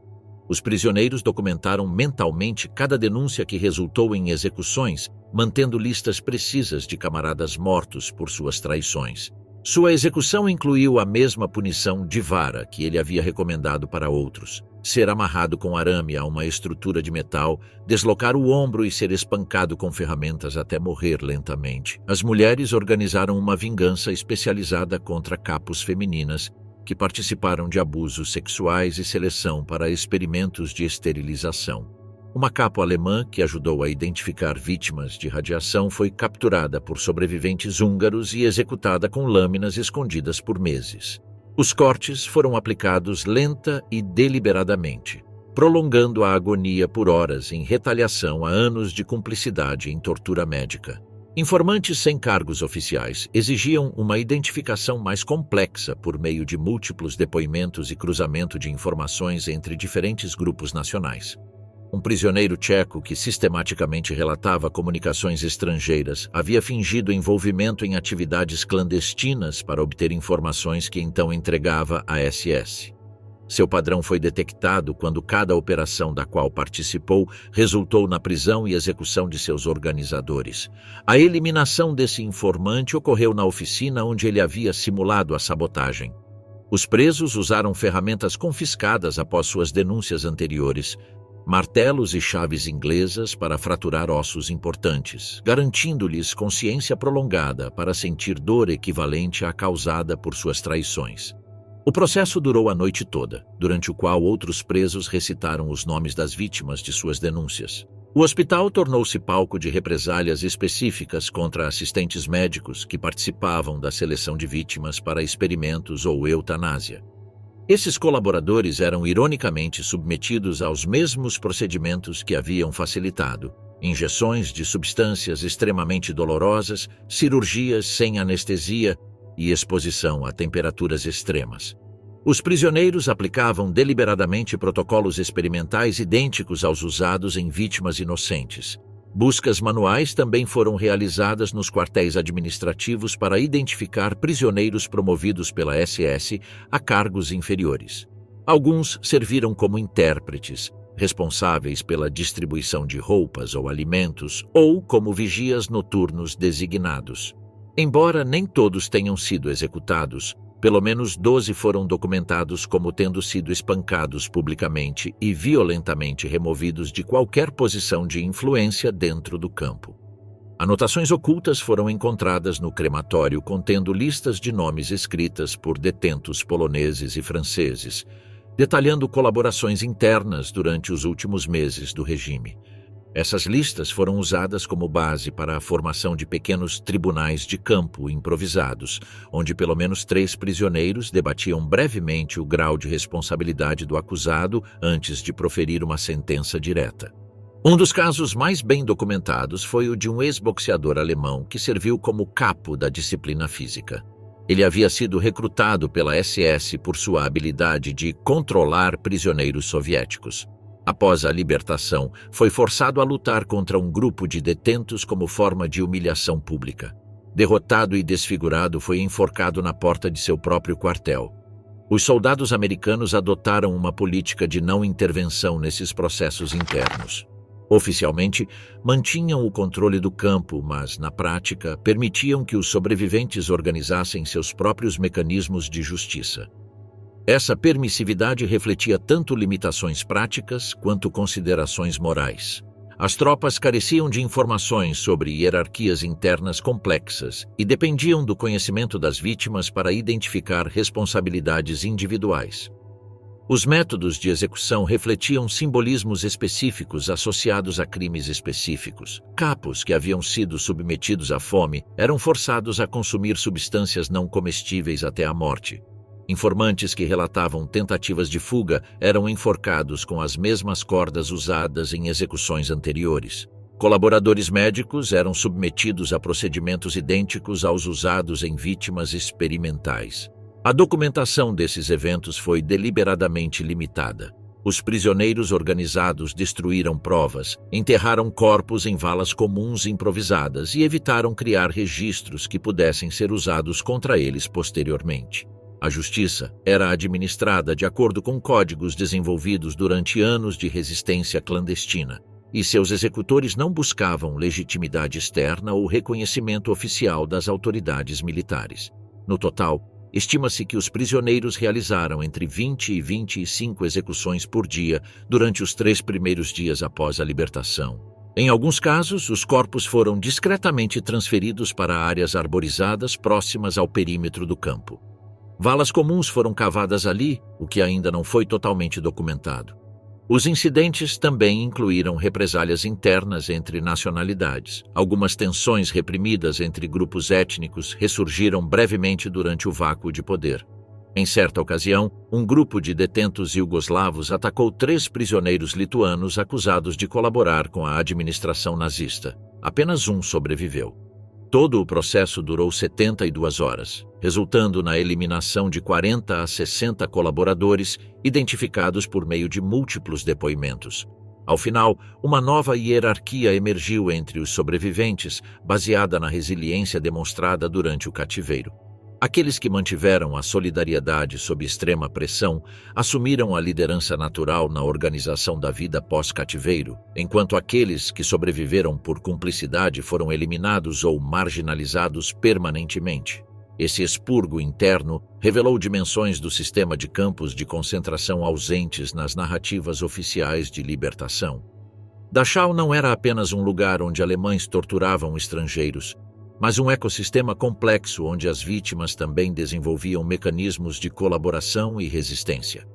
Os prisioneiros documentaram mentalmente cada denúncia que resultou em execuções, mantendo listas precisas de camaradas mortos por suas traições. Sua execução incluiu a mesma punição de vara que ele havia recomendado para outros. ser amarrado com arame a uma estrutura de metal, deslocar o ombro e ser espancado com ferramentas até morrer lentamente. As mulheres organizaram uma vingança especializada contra capos femininas que participaram de abusos sexuais e seleção para experimentos de esterilização. Uma capo alemã que ajudou a identificar vítimas de radiação foi capturada por sobreviventes húngaros e executada com lâminas escondidas por meses. Os cortes foram aplicados lenta e deliberadamente, prolongando a agonia por horas em retaliação a anos de cumplicidade em tortura médica. Informantes sem cargos oficiais exigiam uma identificação mais complexa por meio de múltiplos depoimentos e cruzamento de informações entre diferentes grupos nacionais. Um prisioneiro tcheco que sistematicamente relatava comunicações estrangeiras havia fingido envolvimento em atividades clandestinas para obter informações que então entregava à SS. Seu padrão foi detectado quando cada operação da qual participou resultou na prisão e execução de seus organizadores. A eliminação desse informante ocorreu na oficina onde ele havia simulado a sabotagem. Os presos usaram ferramentas confiscadas após suas denúncias anteriores, martelos e chaves inglesas para fraturar ossos importantes, garantindo-lhes consciência prolongada para sentir dor equivalente à causada por suas traições. O processo durou a noite toda, durante o qual outros presos recitaram os nomes das vítimas de suas denúncias. O hospital tornou-se palco de represálias específicas contra assistentes médicos que participavam da seleção de vítimas para experimentos ou eutanásia. Esses colaboradores eram ironicamente submetidos aos mesmos procedimentos que haviam facilitado: injeções de substâncias extremamente dolorosas, cirurgias sem anestesia e exposição a temperaturas extremas. Os prisioneiros aplicavam deliberadamente protocolos experimentais idênticos aos usados em vítimas inocentes. Buscas manuais também foram realizadas nos quartéis administrativos para identificar prisioneiros promovidos pela SS a cargos inferiores. Alguns serviram como intérpretes, responsáveis pela distribuição de roupas ou alimentos, ou como vigias noturnos designados. Embora nem todos tenham sido executados, pelo menos 12 foram documentados como tendo sido espancados publicamente e violentamente removidos de qualquer posição de influência dentro do campo. Anotações ocultas foram encontradas no crematório contendo listas de nomes escritas por detentos poloneses e franceses, detalhando colaborações internas durante os últimos meses do regime. Essas listas foram usadas como base para a formação de pequenos tribunais de campo improvisados, onde pelo menos 3 prisioneiros debatiam brevemente o grau de responsabilidade do acusado antes de proferir uma sentença direta. Um dos casos mais bem documentados foi o de um ex-boxeador alemão que serviu como capo da disciplina física. Ele havia sido recrutado pela SS por sua habilidade de controlar prisioneiros soviéticos. Após a libertação, foi forçado a lutar contra um grupo de detentos como forma de humilhação pública. Derrotado e desfigurado, foi enforcado na porta de seu próprio quartel. Os soldados americanos adotaram uma política de não intervenção nesses processos internos. Oficialmente, mantinham o controle do campo, mas, na prática, permitiam que os sobreviventes organizassem seus próprios mecanismos de justiça. Essa permissividade refletia tanto limitações práticas quanto considerações morais. As tropas careciam de informações sobre hierarquias internas complexas e dependiam do conhecimento das vítimas para identificar responsabilidades individuais. Os métodos de execução refletiam simbolismos específicos associados a crimes específicos. Capos que haviam sido submetidos à fome eram forçados a consumir substâncias não comestíveis até a morte. Informantes que relatavam tentativas de fuga eram enforcados com as mesmas cordas usadas em execuções anteriores. Colaboradores médicos eram submetidos a procedimentos idênticos aos usados em vítimas experimentais. A documentação desses eventos foi deliberadamente limitada. Os prisioneiros organizados destruíram provas, enterraram corpos em valas comuns improvisadas e evitaram criar registros que pudessem ser usados contra eles posteriormente. A justiça era administrada de acordo com códigos desenvolvidos durante anos de resistência clandestina, e seus executores não buscavam legitimidade externa ou reconhecimento oficial das autoridades militares. No total, estima-se que os prisioneiros realizaram entre 20 e 25 execuções por dia durante os 3 primeiros dias após a libertação. Em alguns casos, os corpos foram discretamente transferidos para áreas arborizadas próximas ao perímetro do campo. Valas comuns foram cavadas ali, o que ainda não foi totalmente documentado. Os incidentes também incluíram represálias internas entre nacionalidades. Algumas tensões reprimidas entre grupos étnicos ressurgiram brevemente durante o vácuo de poder. Em certa ocasião, um grupo de detentos iugoslavos atacou 3 prisioneiros lituanos acusados de colaborar com a administração nazista. Apenas um sobreviveu. Todo o processo durou 72 horas, resultando na eliminação de 40 a 60 colaboradores identificados por meio de múltiplos depoimentos. Ao final, uma nova hierarquia emergiu entre os sobreviventes, baseada na resiliência demonstrada durante o cativeiro. Aqueles que mantiveram a solidariedade sob extrema pressão assumiram a liderança natural na organização da vida pós-cativeiro, enquanto aqueles que sobreviveram por cumplicidade foram eliminados ou marginalizados permanentemente. Esse expurgo interno revelou dimensões do sistema de campos de concentração ausentes nas narrativas oficiais de libertação. Dachau não era apenas um lugar onde alemães torturavam estrangeiros, mas um ecossistema complexo onde as vítimas também desenvolviam mecanismos de colaboração e resistência.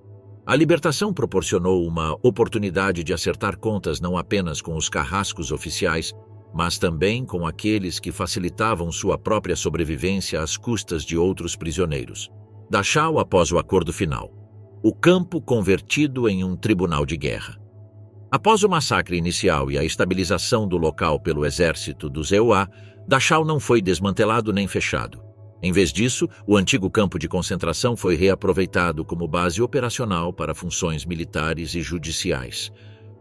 A libertação proporcionou uma oportunidade de acertar contas não apenas com os carrascos oficiais, mas também com aqueles que facilitavam sua própria sobrevivência às custas de outros prisioneiros. Dachau após o acordo final. O campo convertido em um tribunal de guerra. Após o massacre inicial e a estabilização do local pelo exército dos EUA, Dachau não foi desmantelado nem fechado. Em vez disso, o antigo campo de concentração foi reaproveitado como base operacional para funções militares e judiciais.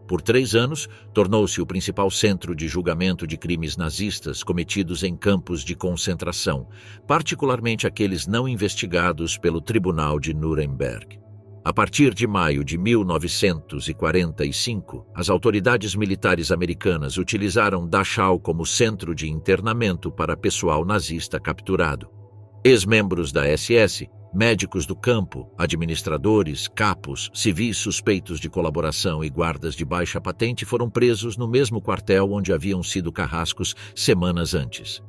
Por 3 anos, tornou-se o principal centro de julgamento de crimes nazistas cometidos em campos de concentração, particularmente aqueles não investigados pelo Tribunal de Nuremberg. A partir de maio de 1945, as autoridades militares americanas utilizaram Dachau como centro de internamento para pessoal nazista capturado. Ex-membros da SS, médicos do campo, administradores, capos, civis suspeitos de colaboração e guardas de baixa patente foram presos no mesmo quartel onde haviam sido carrascos semanas antes.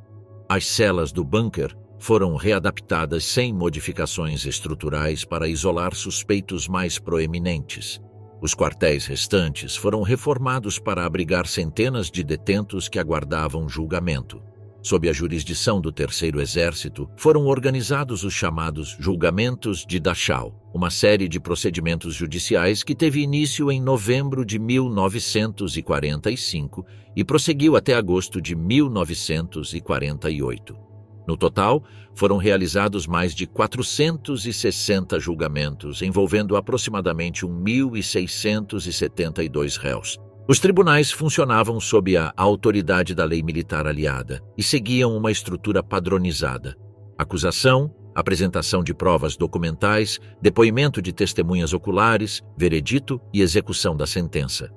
As celas do bunker foram readaptadas sem modificações estruturais para isolar suspeitos mais proeminentes. Os quartéis restantes foram reformados para abrigar centenas de detentos que aguardavam julgamento. Sob a jurisdição do Terceiro Exército, foram organizados os chamados Julgamentos de Dachau, uma série de procedimentos judiciais que teve início em novembro de 1945 e prosseguiu até agosto de 1948. No total, foram realizados mais de 460 julgamentos, envolvendo aproximadamente 1.672 réus. Os tribunais funcionavam sob a autoridade da lei militar aliada e seguiam uma estrutura padronizada: acusação, apresentação de provas documentais, depoimento de testemunhas oculares, veredito e execução da sentença.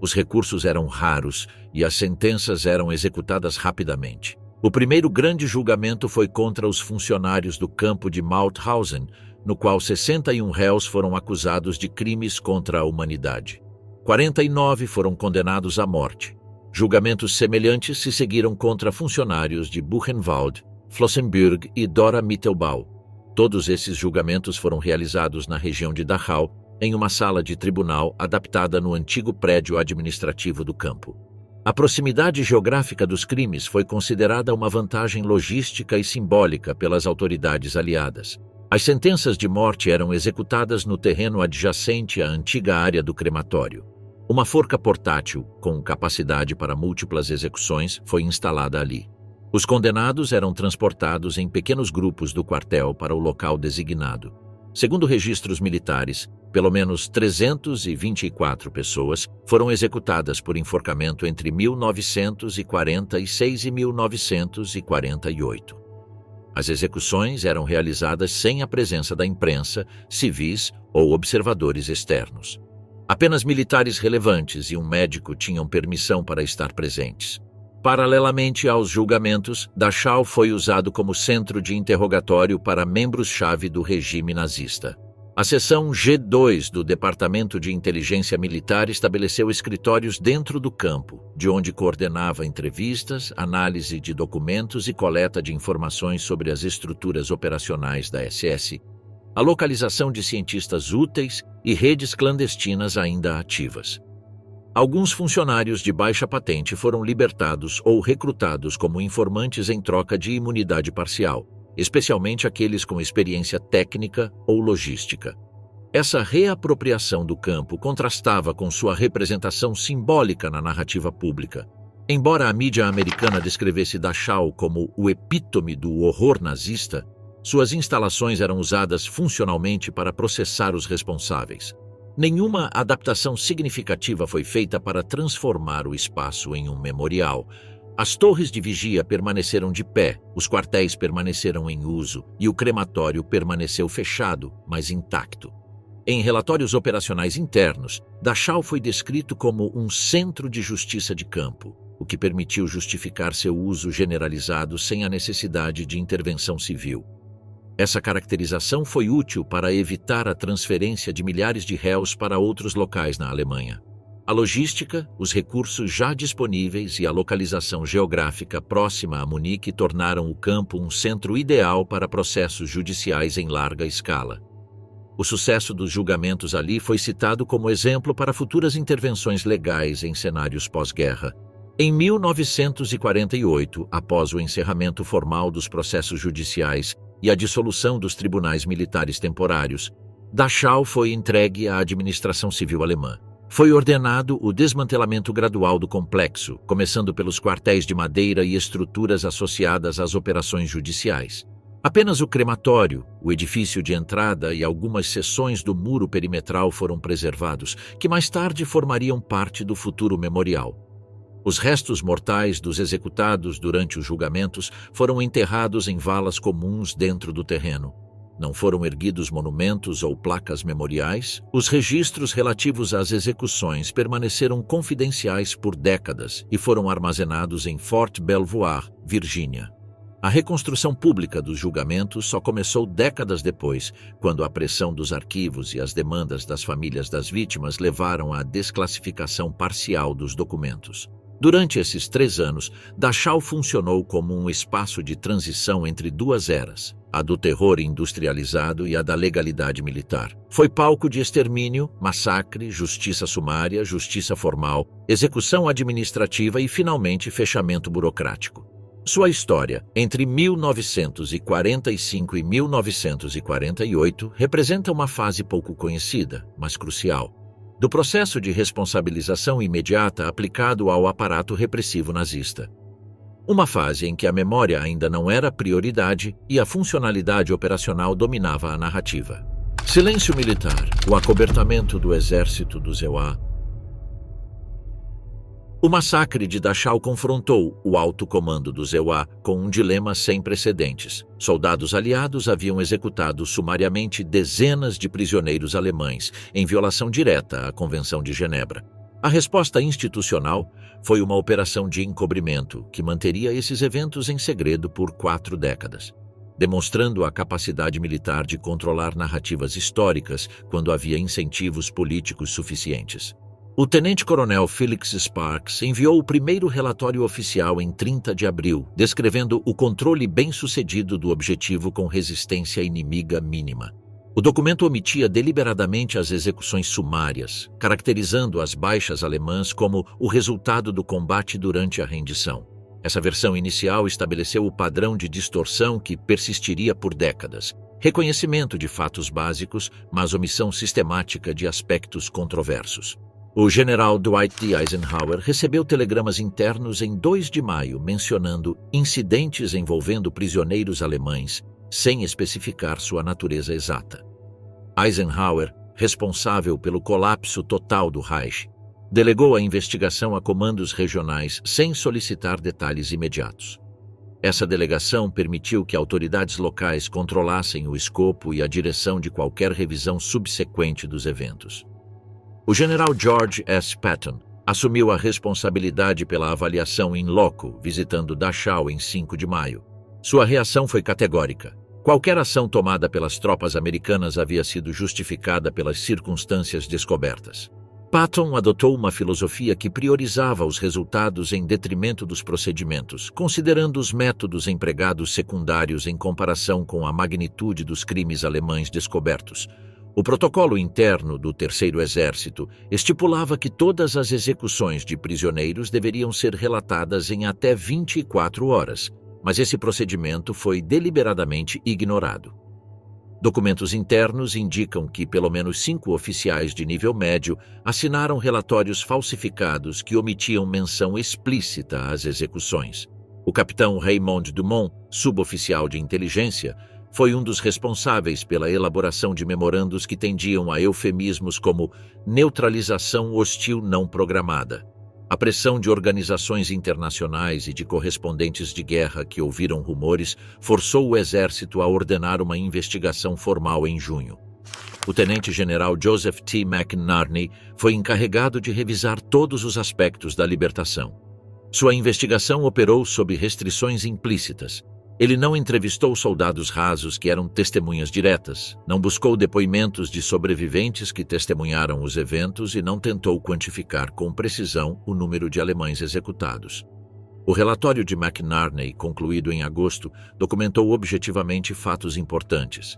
Os recursos eram raros e as sentenças eram executadas rapidamente. O primeiro grande julgamento foi contra os funcionários do campo de Mauthausen, no qual 61 réus foram acusados de crimes contra a humanidade. 49 foram condenados à morte. Julgamentos semelhantes se seguiram contra funcionários de Buchenwald, Flossenbürg e Dora Mittelbau. Todos esses julgamentos foram realizados na região de Dachau, em uma sala de tribunal adaptada no antigo prédio administrativo do campo. A proximidade geográfica dos crimes foi considerada uma vantagem logística e simbólica pelas autoridades aliadas. As sentenças de morte eram executadas no terreno adjacente à antiga área do crematório. Uma forca portátil, com capacidade para múltiplas execuções, foi instalada ali. Os condenados eram transportados em pequenos grupos do quartel para o local designado. Segundo registros militares, pelo menos 324 pessoas foram executadas por enforcamento entre 1946 e 1948. As execuções eram realizadas sem a presença da imprensa, civis ou observadores externos. Apenas militares relevantes e um médico tinham permissão para estar presentes. Paralelamente aos julgamentos, Dachau foi usado como centro de interrogatório para membros-chave do regime nazista. A seção G2 do Departamento de Inteligência Militar estabeleceu escritórios dentro do campo, de onde coordenava entrevistas, análise de documentos e coleta de informações sobre as estruturas operacionais da SS, a localização de cientistas úteis e redes clandestinas ainda ativas. Alguns funcionários de baixa patente foram libertados ou recrutados como informantes em troca de imunidade parcial, especialmente aqueles com experiência técnica ou logística. Essa reapropriação do campo contrastava com sua representação simbólica na narrativa pública. Embora a mídia americana descrevesse Dachau como o epítome do horror nazista, suas instalações eram usadas funcionalmente para processar os responsáveis. Nenhuma adaptação significativa foi feita para transformar o espaço em um memorial. As torres de vigia permaneceram de pé, os quartéis permaneceram em uso e o crematório permaneceu fechado, mas intacto. Em relatórios operacionais internos, Dachau foi descrito como um centro de justiça de campo, o que permitiu justificar seu uso generalizado sem a necessidade de intervenção civil. Essa caracterização foi útil para evitar a transferência de milhares de réus para outros locais na Alemanha. A logística, os recursos já disponíveis e a localização geográfica próxima a Munique tornaram o campo um centro ideal para processos judiciais em larga escala. O sucesso dos julgamentos ali foi citado como exemplo para futuras intervenções legais em cenários pós-guerra. Em 1948, após o encerramento formal dos processos judiciais e a dissolução dos tribunais militares temporários, Dachau foi entregue à administração civil alemã. Foi ordenado o desmantelamento gradual do complexo, começando pelos quartéis de madeira e estruturas associadas às operações judiciais. Apenas o crematório, o edifício de entrada e algumas seções do muro perimetral foram preservados, que mais tarde formariam parte do futuro memorial. Os restos mortais dos executados durante os julgamentos foram enterrados em valas comuns dentro do terreno. Não foram erguidos monumentos ou placas memoriais. Os registros relativos às execuções permaneceram confidenciais por décadas e foram armazenados em Fort Belvoir, Virgínia. A reconstrução pública dos julgamentos só começou décadas depois, quando a pressão dos arquivos e as demandas das famílias das vítimas levaram à desclassificação parcial dos documentos. Durante esses 3 anos, Dachau funcionou como um espaço de transição entre duas eras, a do terror industrializado e a da legalidade militar. Foi palco de extermínio, massacre, justiça sumária, justiça formal, execução administrativa e, finalmente, fechamento burocrático. Sua história, entre 1945 e 1948, representa uma fase pouco conhecida, mas crucial, do processo de responsabilização imediata aplicado ao aparato repressivo nazista. Uma fase em que a memória ainda não era prioridade e a funcionalidade operacional dominava a narrativa. Silêncio militar, o acobertamento do exército do ZEUA. O massacre de Dachau confrontou o alto comando do ZEUA com um dilema sem precedentes. Soldados aliados haviam executado sumariamente dezenas de prisioneiros alemães, em violação direta à Convenção de Genebra. A resposta institucional foi uma operação de encobrimento que manteria esses eventos em segredo por 4 décadas, demonstrando a capacidade militar de controlar narrativas históricas quando havia incentivos políticos suficientes. O tenente-coronel Felix Sparks enviou o primeiro relatório oficial em 30 de abril, descrevendo o controle bem-sucedido do objetivo com resistência inimiga mínima. O documento omitia deliberadamente as execuções sumárias, caracterizando as baixas alemãs como o resultado do combate durante a rendição. Essa versão inicial estabeleceu o padrão de distorção que persistiria por décadas. Reconhecimento de fatos básicos, mas omissão sistemática de aspectos controversos. O general Dwight D. Eisenhower recebeu telegramas internos em 2 de maio mencionando incidentes envolvendo prisioneiros alemães, sem especificar sua natureza exata. Eisenhower, responsável pelo colapso total do Reich, delegou a investigação a comandos regionais sem solicitar detalhes imediatos. Essa delegação permitiu que autoridades locais controlassem o escopo e a direção de qualquer revisão subsequente dos eventos. O general George S. Patton, assumiu a responsabilidade pela avaliação in loco, visitando Dachau em 5 de maio. Sua reação foi categórica. Qualquer ação tomada pelas tropas americanas havia sido justificada pelas circunstâncias descobertas. Patton adotou uma filosofia que priorizava os resultados em detrimento dos procedimentos, considerando os métodos empregados secundários em comparação com a magnitude dos crimes alemães descobertos. O protocolo interno do Terceiro Exército estipulava que todas as execuções de prisioneiros deveriam ser relatadas em até 24 horas, mas esse procedimento foi deliberadamente ignorado. Documentos internos indicam que pelo menos 5 oficiais de nível médio assinaram relatórios falsificados que omitiam menção explícita às execuções. O capitão Raymond Dumont, suboficial de inteligência, foi um dos responsáveis pela elaboração de memorandos que tendiam a eufemismos como neutralização hostil não programada. A pressão de organizações internacionais e de correspondentes de guerra que ouviram rumores forçou o exército a ordenar uma investigação formal em junho. O tenente-general Joseph T. McNarney foi encarregado de revisar todos os aspectos da libertação. Sua investigação operou sob restrições implícitas. Ele não entrevistou soldados rasos que eram testemunhas diretas, não buscou depoimentos de sobreviventes que testemunharam os eventos e não tentou quantificar com precisão o número de alemães executados. O relatório de McNarney, concluído em agosto, documentou objetivamente fatos importantes.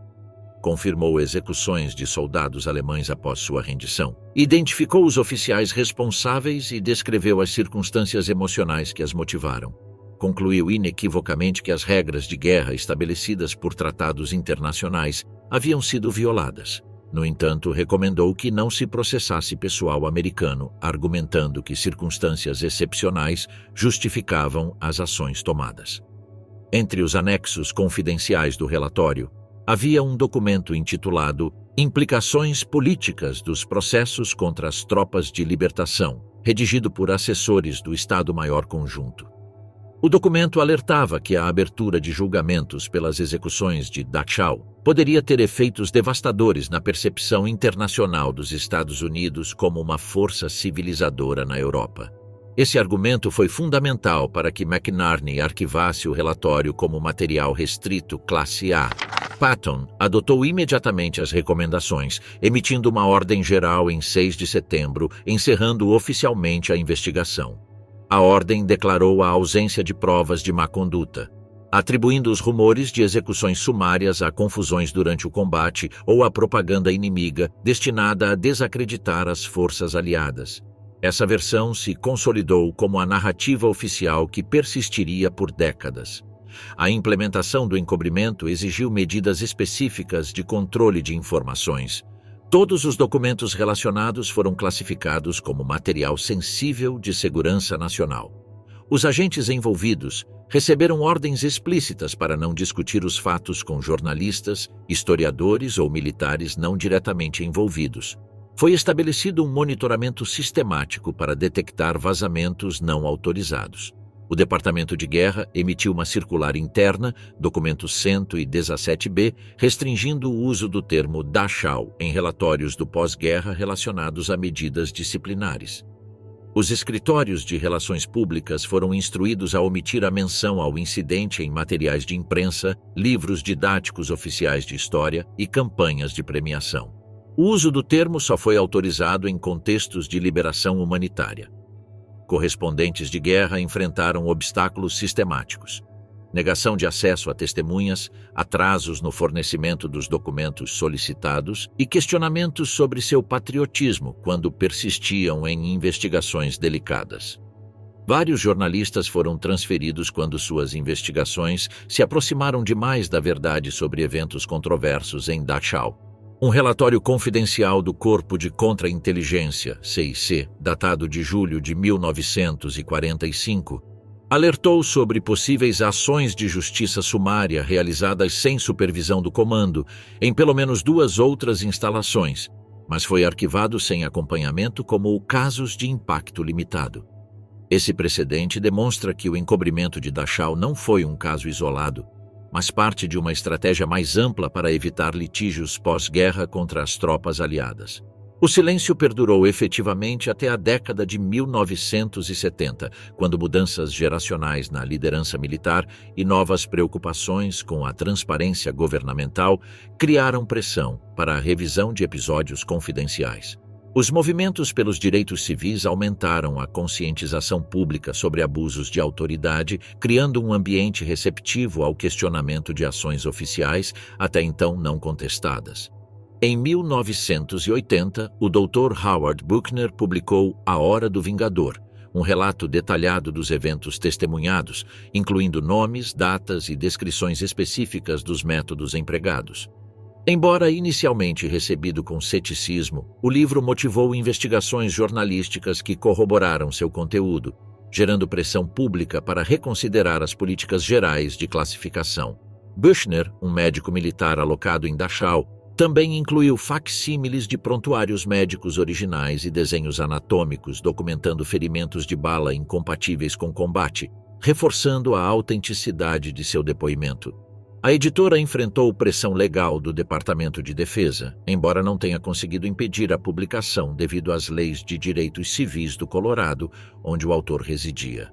Confirmou execuções de soldados alemães após sua rendição, identificou os oficiais responsáveis e descreveu as circunstâncias emocionais que as motivaram. Concluiu inequivocamente que as regras de guerra estabelecidas por tratados internacionais haviam sido violadas. No entanto, recomendou que não se processasse pessoal americano, argumentando que circunstâncias excepcionais justificavam as ações tomadas. Entre os anexos confidenciais do relatório, havia um documento intitulado Implicações Políticas dos Processos contra as Tropas de Libertação, redigido por assessores do Estado-Maior Conjunto. O documento alertava que a abertura de julgamentos pelas execuções de Dachau poderia ter efeitos devastadores na percepção internacional dos Estados Unidos como uma força civilizadora na Europa. Esse argumento foi fundamental para que McNarney arquivasse o relatório como material restrito classe A. Patton adotou imediatamente as recomendações, emitindo uma ordem geral em 6 de setembro, encerrando oficialmente a investigação. A ordem declarou a ausência de provas de má conduta, atribuindo os rumores de execuções sumárias a confusões durante o combate ou a propaganda inimiga destinada a desacreditar as forças aliadas. Essa versão se consolidou como a narrativa oficial que persistiria por décadas. A implementação do encobrimento exigiu medidas específicas de controle de informações. Todos os documentos relacionados foram classificados como material sensível de segurança nacional. Os agentes envolvidos receberam ordens explícitas para não discutir os fatos com jornalistas, historiadores ou militares não diretamente envolvidos. Foi estabelecido um monitoramento sistemático para detectar vazamentos não autorizados. O Departamento de Guerra emitiu uma circular interna, documento 117B, restringindo o uso do termo Dachau em relatórios do pós-guerra relacionados a medidas disciplinares. Os escritórios de relações públicas foram instruídos a omitir a menção ao incidente em materiais de imprensa, livros didáticos oficiais de história e campanhas de premiação. O uso do termo só foi autorizado em contextos de liberação humanitária. Correspondentes de guerra enfrentaram obstáculos sistemáticos: negação de acesso a testemunhas, atrasos no fornecimento dos documentos solicitados e questionamentos sobre seu patriotismo quando persistiam em investigações delicadas. Vários jornalistas foram transferidos quando suas investigações se aproximaram demais da verdade sobre eventos controversos em Dachau. Um relatório confidencial do Corpo de Contra-Inteligência, CIC, datado de julho de 1945, alertou sobre possíveis ações de justiça sumária realizadas sem supervisão do comando em pelo menos 2 outras instalações, mas foi arquivado sem acompanhamento como casos de impacto limitado. Esse precedente demonstra que o encobrimento de Dachau não foi um caso isolado, mas parte de uma estratégia mais ampla para evitar litígios pós-guerra contra as tropas aliadas. O silêncio perdurou efetivamente até a década de 1970, quando mudanças geracionais na liderança militar e novas preocupações com a transparência governamental criaram pressão para a revisão de episódios confidenciais. Os movimentos pelos direitos civis aumentaram a conscientização pública sobre abusos de autoridade, criando um ambiente receptivo ao questionamento de ações oficiais até então não contestadas. Em 1980, o Dr. Howard Buchner publicou A Hora do Vingador, um relato detalhado dos eventos testemunhados, incluindo nomes, datas e descrições específicas dos métodos empregados. Embora inicialmente recebido com ceticismo, o livro motivou investigações jornalísticas que corroboraram seu conteúdo, gerando pressão pública para reconsiderar as políticas gerais de classificação. Buchner, um médico militar alocado em Dachau, também incluiu facsímiles de prontuários médicos originais e desenhos anatômicos documentando ferimentos de bala incompatíveis com combate, reforçando a autenticidade de seu depoimento. A editora enfrentou pressão legal do Departamento de Defesa, embora não tenha conseguido impedir a publicação devido às leis de direitos civis do Colorado, onde o autor residia.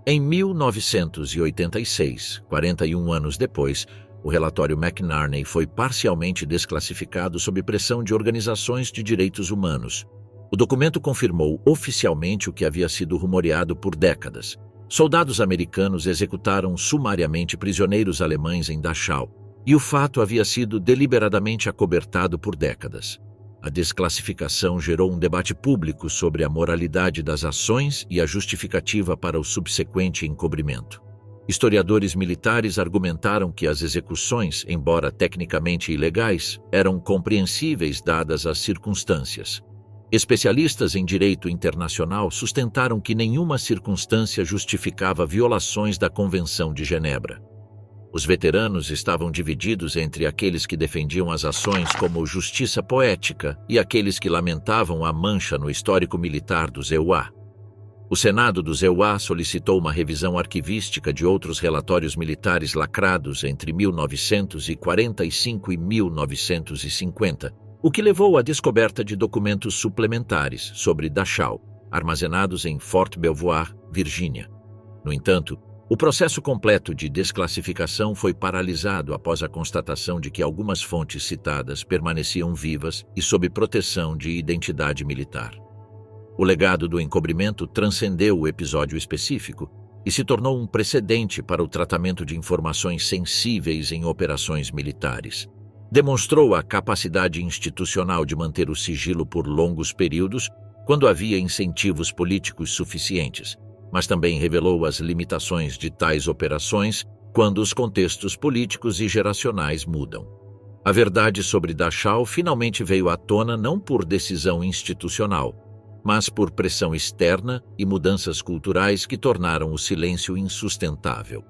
Em 1986, 41 anos depois, o relatório McNarney foi parcialmente desclassificado sob pressão de organizações de direitos humanos. O documento confirmou oficialmente o que havia sido rumoreado por décadas. Soldados americanos executaram sumariamente prisioneiros alemães em Dachau, e o fato havia sido deliberadamente acobertado por décadas. A desclassificação gerou um debate público sobre a moralidade das ações e a justificativa para o subsequente encobrimento. Historiadores militares argumentaram que as execuções, embora tecnicamente ilegais, eram compreensíveis dadas as circunstâncias. Especialistas em direito internacional sustentaram que nenhuma circunstância justificava violações da Convenção de Genebra. Os veteranos estavam divididos entre aqueles que defendiam as ações como justiça poética e aqueles que lamentavam a mancha no histórico militar dos EUA. O Senado dos EUA solicitou uma revisão arquivística de outros relatórios militares lacrados entre 1945 e 1950, o que levou à descoberta de documentos suplementares sobre Dachau, armazenados em Fort Belvoir, Virgínia. No entanto, o processo completo de desclassificação foi paralisado após a constatação de que algumas fontes citadas permaneciam vivas e sob proteção de identidade militar. O legado do encobrimento transcendeu o episódio específico e se tornou um precedente para o tratamento de informações sensíveis em operações militares. Demonstrou a capacidade institucional de manter o sigilo por longos períodos quando havia incentivos políticos suficientes, mas também revelou as limitações de tais operações quando os contextos políticos e geracionais mudam. A verdade sobre Dachau finalmente veio à tona não por decisão institucional, mas por pressão externa e mudanças culturais que tornaram o silêncio insustentável.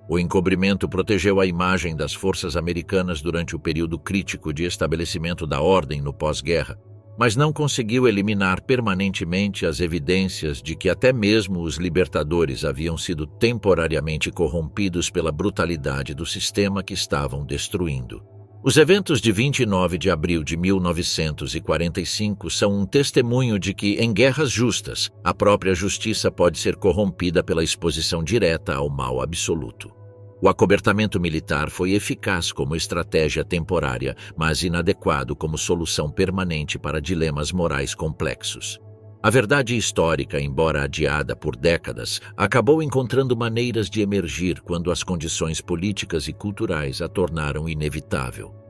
O encobrimento protegeu a imagem das forças americanas durante o período crítico de estabelecimento da ordem no pós-guerra, mas não conseguiu eliminar permanentemente as evidências de que até mesmo os libertadores haviam sido temporariamente corrompidos pela brutalidade do sistema que estavam destruindo. Os eventos de 29 de abril de 1945 são um testemunho de que, em guerras justas, a própria justiça pode ser corrompida pela exposição direta ao mal absoluto. O acobertamento militar foi eficaz como estratégia temporária, mas inadequado como solução permanente para dilemas morais complexos. A verdade histórica, embora adiada por décadas, acabou encontrando maneiras de emergir quando as condições políticas e culturais a tornaram inevitável.